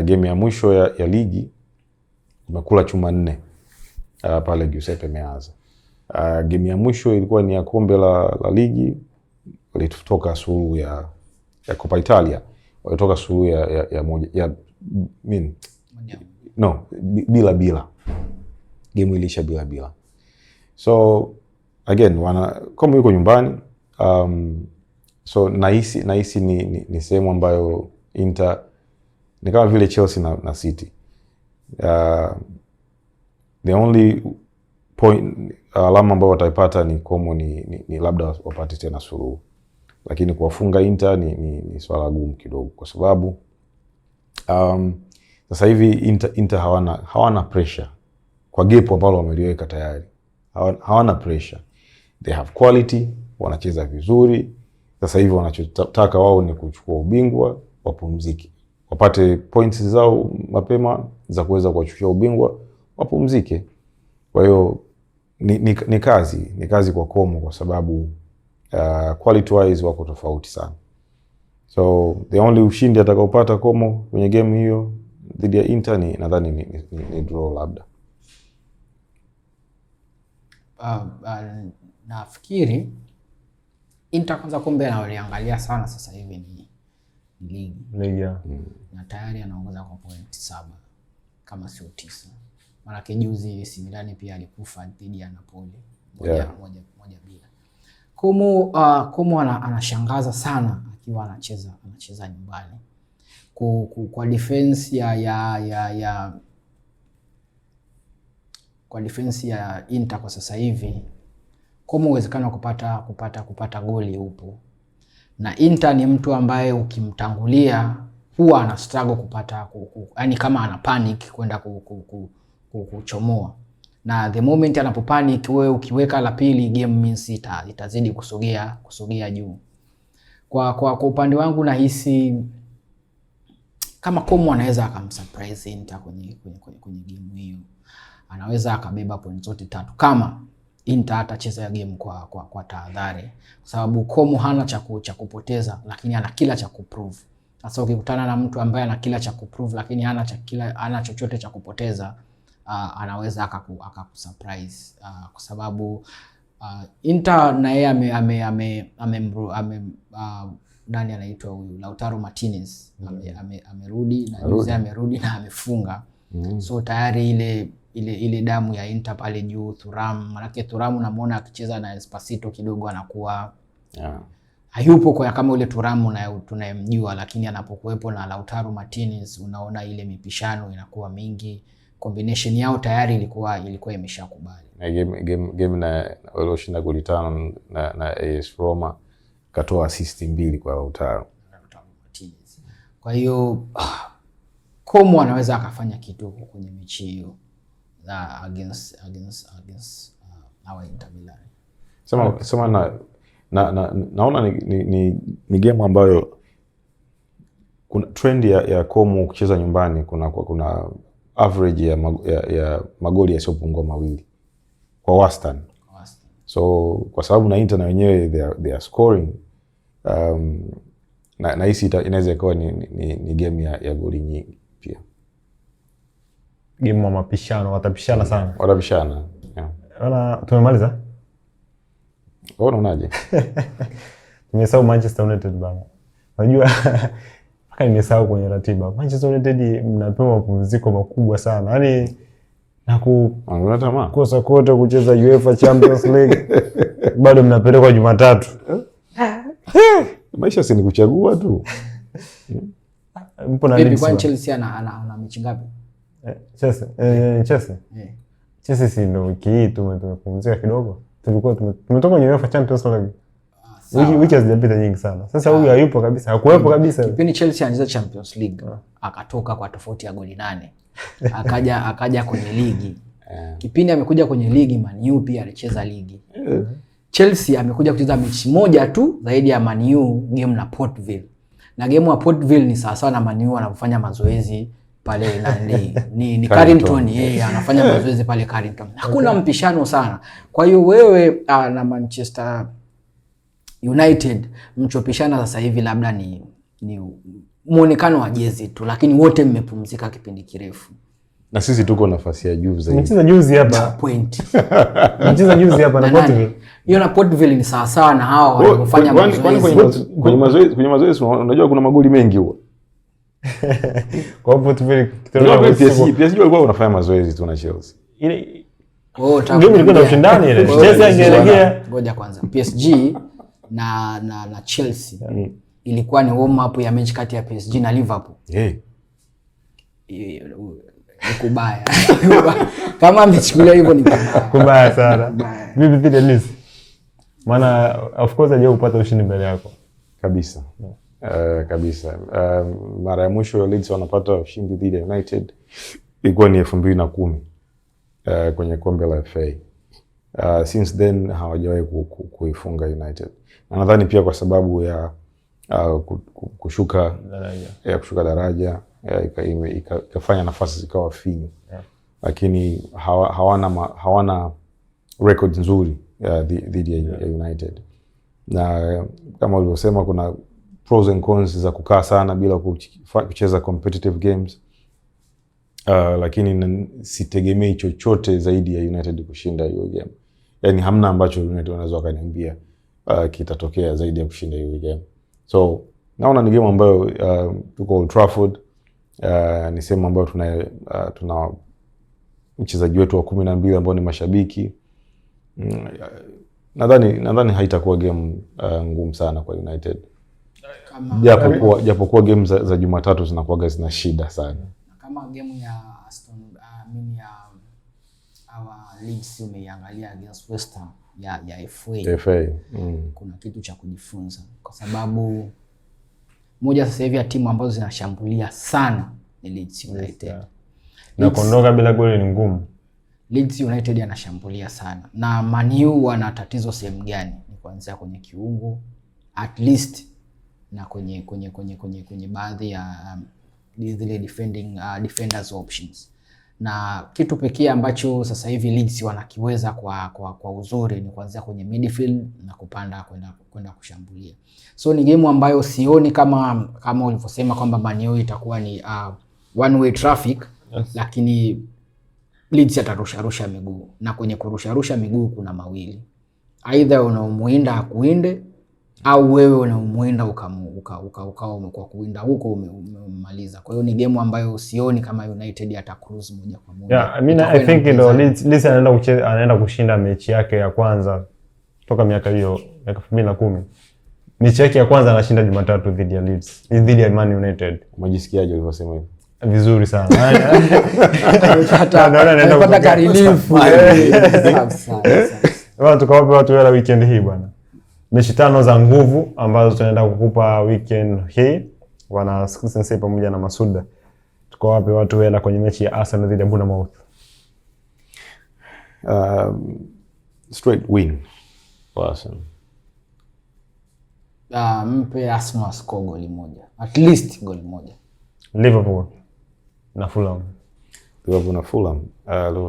Game ya mwisho ya ligi umekula chuma 4 pale Giuseppe Meazza. Game ya mwisho ilikuwa ni ya kombe la ligi, walitoka suluhu ya Coppa Italia. Walitoka suluhu bila. Game ilisha bila. So again, Como yuko nyumbani, so nahisi ni sehemu ambayo Inter ni kama vile Chelsea na City. The only point alama ambayo wataipata ni Como ni labda wapate tena suluhu, lakini kuwafunga Inter ni swala gumu kidogo, kwa sababu sasa hivi Inter hawana pressure kwa gap ambalo wameliweka tayari. Hawana pressure, they have quality, wanacheza vizuri. Sasa hivi wanachotaka wao ni kuchukua ubingwa, wapumzike. wapate points zao mapema za kuweza kuwachukia ubingwa, wapumzike. Kwa hiyo ni kazi kwa Como, kwa sababu quality wise wako tofauti sana. So the only ushindi atakaopata Como kwenye game hiyo dhidi ya Inter nadhani ni draw labda. Nafikiri Inter kwanza kombe na waliangalia sana sasa hivi ni ligi. Na tayari anaongoza kwa point 7 kama sio 9. Maana juzi AC Milan pia alikufa dhidi ya Napoli moja bila. Como anashangaza sana akiwa anacheza nyumbani. Kwa defense kwa defense ya Inter kwa sasa hivi, Como uwezekano wa kupata goli upo. Na Inter ni mtu ambaye ukimtangulia huwa ana struggle kupata yani kama ana panic kwenda kuchomoa. Na the moment anapopanic, wewe ukiweka la pili, game means itazidi kusogea juu. Kwa upande wangu nahisi kama Como anaweza akamsurprise Inter kwenye game hiyo. Anaweza akabeba point zote 3 kama Inter atacheza game kwa tahadhari, kwa sababu Como hana cha kupoteza lakini ana kila cha kuprove. Sasa ukikutana na mtu ambaye ana kila cha kuprove lakini hana chochote cha kupoteza, anaweza akakusurprise, kwa sababu Inter na yeye nani anaitwa huyu Lautaro Martinez amerudi na juzi amerudi na amefunga. So tayari ile damu ya Inter pale juu. Thuram, manake Thuram unamuona akicheza na Espacito kidogo anakuwa hayupo kwa kama ule Thuram tunayemjua, lakini anapokuepo na Lautaro Martinez unaona ile mipishano inakuwa mingi. Combination yao tayari ilikuwa imeshakubali. Na game na walioshinda goli 5 na AS Roma katoa assist 2 kwa Lautaro Martinez. Kwa hiyo Como anaweza akafanya kitu kwenye mechi hiyo against our Inter Milan. Sema naona ni game ambayo kuna trend ya Como kucheza nyumbani, kuna average ya magoli yasiyopungua 2 kwa wastani. So kwa sababu na Inter na wenyewe they are scoring, na hisi inaweza kuwa ni game ya goli nyingi pia. Game wa mapishano, watapishana sana. Watapishana. Ona tumemaliza? Unaonaje? Nimesahau Manchester United bana. Unajua mpaka nimesahau kwenye ratiba. Manchester United mnapewa mapumziko makubwa sana. Yaani kosa kote kucheza UEFA Champions League bado mnapelekwa Jumatatu. Maisha si ni kuchagua tu. Mpo na Leeds. Kwa Chelsea ana mechi ngapi? Chelsea si ndio wiki hii tumepumzika kidogo. Tumetoka kwenye UEFA Champions League. Wiki hazijapita nyingi sana. Sasa huyu hayupo kabisa, hakuwepo kabisa. Kipindi Chelsea anacheza Champions League, akatoka kwa tofauti ya goli 8. Akaja kwenye ligi. Kipindi amekuja kwenye ligi, Man U pia alicheza ligi. Chelsea amekuja kucheza mechi moja tu zaidi ya Man U, game na Port Vale. Na game wa Port Vale ni sawa na Man U anafanya mazoezi pale ni Carrington, yeye anafanya mazoezi pale Carrington. Hakuna mpishano sana. Kwa hiyo wewe na Manchester United mchopishana sasa hivi labda ni muonekano wa jezi tu, lakini wote mmepumzika kipindi kirefu. Na sisi tuko nafasi ya juu zaidi. Mcheza juzi hapa. Point. Mcheza juzi hapa na Port Vale. Hiyo na Port Vale ni sawa na hao wanafanya mazoezi. Kwenye mazoezi unajua kuna magoli mengi huwa. Kwa Port Vale PSG walikuwa wanafanya mazoezi tu na Chelsea. Ile game ilikuwa na ushindani ile. Chelsea angelegea. Ngoja kwanza. PSG na Chelsea ilikuwa ni warm up ya mechi kati ya PSG na Liverpool. Kubaya. Kama amechukulia hivyo ni kubaya sana. Vipi dhidi ya Leeds? Maana of course haja kupata ushindi mbele yako. Kabisa. Kabisa. Mara ya mwisho Leeds wanapata ushindi dhidi ya United ilikuwa ni 2010 kwenye kombe la FA. Since then hawajawahi kuifunga United. Na nadhani pia kwa sababu ya kushuka daraja ikafanya nafasi zikawa finyu, lakini hawana record nzuri dhidi ya United. Na kama ulivyosema, kuna pros and cons za kukaa sana bila kucheza competitive games, lakini sitegemei chochote zaidi ya United kushinda hiyo game. Yani hamna ambacho United wanaweza wakaniambia kitatokea zaidi ya kushinda hiyo game. So naona ni game ambayo tuko Old Trafford, ni sehemu ambayo tuna mchezaji wetu wa 12 ambao ni mashabiki. Nadhani haitakuwa game ngumu sana kwa United. Japokuwa game za Jumatatu zinakuwa zina shida sana. Kama game ya Leeds umeiangalia against West Ham ya FA. Kuna kitu cha kujifunza kwa sababu moja sasa hivi ya timu ambazo zinashambulia sana ni Leeds United. Na kuondoka bila goli ni ngumu. Leeds United anashambulia sana. Na Man U wana tatizo sehemu gani? Ni kuanzia kwenye kiungo at least na kwenye baadhi ya zile defenders options. Na kitu pekee ambacho sasa hivi Leeds wanakiweza kwa uzuri ni kuanzia kwenye midfield na kupanda kwenda kushambulia. So ni game ambayo sioni kama ulivyosema kwamba Man U itakuwa ni one way traffic, yes. Lakini Leeds atarusha miguu, na kwenye kurusha miguu kuna mawili. Either unamuinda akuinde au wewe unamuinda kwa kuinda huko umemaliza. Kwa hiyo ni game ambayo sioni kama United atacruise moja kwa moja. Yeah, I mean I think Leeds anaenda kushinda mechi yake ya kwanza toka miaka 2010. Mechi yake ya kwanza anashinda Jumatatu dhidi ya Leeds, dhidi ya Man United. Umejisikiaje ulivyosema hivyo? Vizuri sana. Anapata relief. Tukawapa watu hela weekend hii bwana. Mechi 5 za nguvu ambazo tunaenda kukupa weekend hii. Wana Sensei pamoja na Masuda. Tukawape watu hela kwenye mechi ya Arsenal dhidi ya Bournemouth. Straight win for Arsenal. Mpe Arsenal score goli moja. At least goli moja. Liverpool na Fulham. Liverpool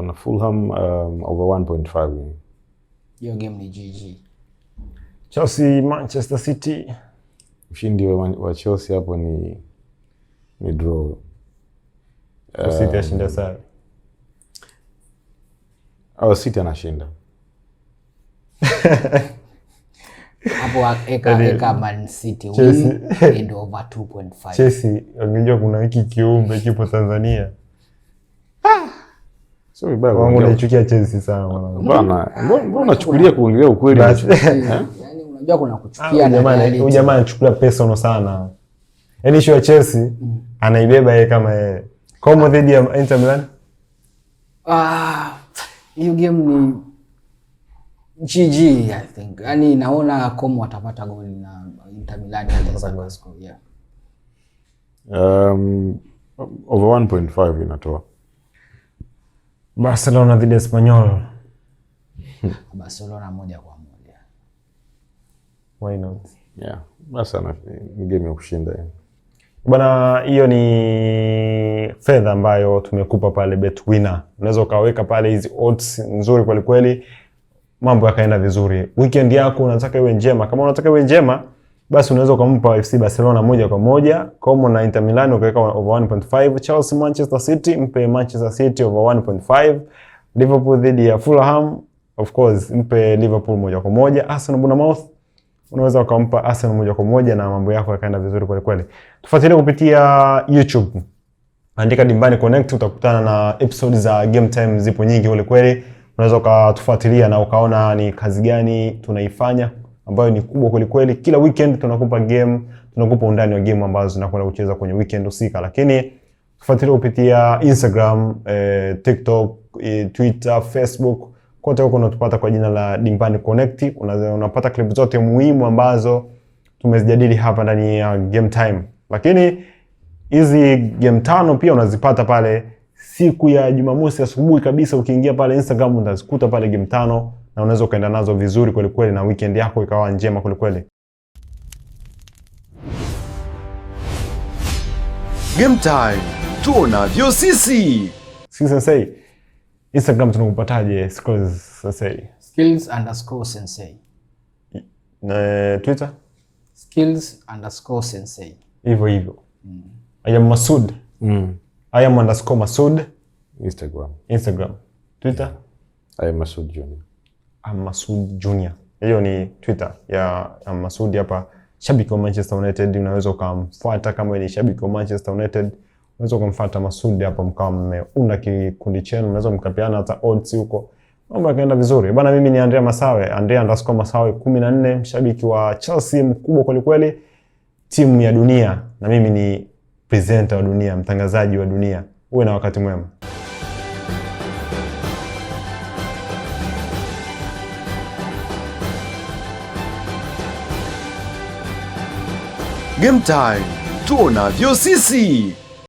na Fulham over 1.5. Hiyo game ni GG. Chelsea Manchester City. Ushindi wa Chelsea hapo ni draw. City ashinda sare. City anashinda. Hapo eka Man City win and over 2.5. Chelsea ungejua kuna hiki kiumbe kipo Tanzania. So vibaya wangu naichukia Chelsea sana mwanangu. Bwana, mbona unachukulia kuongelea ukweli? Yaani unajua kuna kuchukia na huyu jamaa anachukulia personal sana. Yaani issue ya Chelsea anaibeba yeye kama yeye. Como dhidi ya Inter Milan? Hiyo game ni GG I think. Yaani naona Como atapata goli na Inter Milan atapata score, yeah. Over 1.5 inatoa. Barcelona dhidi ya Espanyol. Barcelona 1-1. Why not? Yeah, Barcelona ni game ya kushinda. Bwana, hiyo ni fedha ambayo tumekupa pale BetWinner. Unaweza ukaweka pale hizi odds nzuri kweli kweli. Mambo yakaenda vizuri. Weekend yako unataka iwe njema. Kama unataka iwe njema, basi unaweza kumpa FC Barcelona moja kwa moja, Como na Inter Milan ukaweka over 1.5, Chelsea Manchester City mpe Manchester City over 1.5, Liverpool dhidi ya Fulham of course mpe Liverpool moja kwa moja, Arsenal Bournemouth unaweza ukampa Arsenal moja kwa moja, na mambo yako yakaenda vizuri kweli kweli. Tufuatilie kupitia YouTube. Andika Dimbani Connect, utakutana na episodes za Game Time, zipo nyingi kweli kweli. Unaweza ukatufuatilia na ukaona ni kazi gani tunaifanya ambayo ni kubwa kweli kweli. Kila weekend tunakupa game, tunakupa undani wa game ambazo zinakwenda kucheza kwenye weekend husika. Lakini tufuatilie kupitia Instagram, TikTok, Twitter, Facebook. Kote huko unatupata kwa jina la Dimbani Connect. Unapata clip zote muhimu ambazo tumezijadili hapa ndani ya Game Time. Lakini hizi game 5 pia unazipata pale siku ya Jumamosi asubuhi kabisa. Ukiingia pale Instagram utazikuta pale game 5 na unaweza ukaenda nazo vizuri kweli kweli, na weekend yako ikawa njema kweli kweli. Game Time tuonavyo sisi. Sensei, Instagram tunakupataje? Skills Sensei. Skills_sensei. Na Twitter? Skills_sensei. Hivyo hivyo. I am Masud. I am _Masud. Instagram. Twitter? I am Masud Junior. Masud Junior. Hiyo ni Twitter ya Masud hapa. Shabiki wa Manchester United, unaweza ukamfuata kama ni shabiki wa Manchester United. Unaweza kumfuata Masud hapa, mkawa mmeunda kikundi chenu, unaweza mkapeana hata odds huko. Mambo yakaenda vizuri. Bana, mimi ni Andrea Masawe, Andrea_Masawe 14, mshabiki wa Chelsea mkubwa kweli kweli, timu ya dunia, na mimi ni presenter wa dunia, mtangazaji wa dunia. Uwe na wakati mwema. Game Time tuonavyo sisi.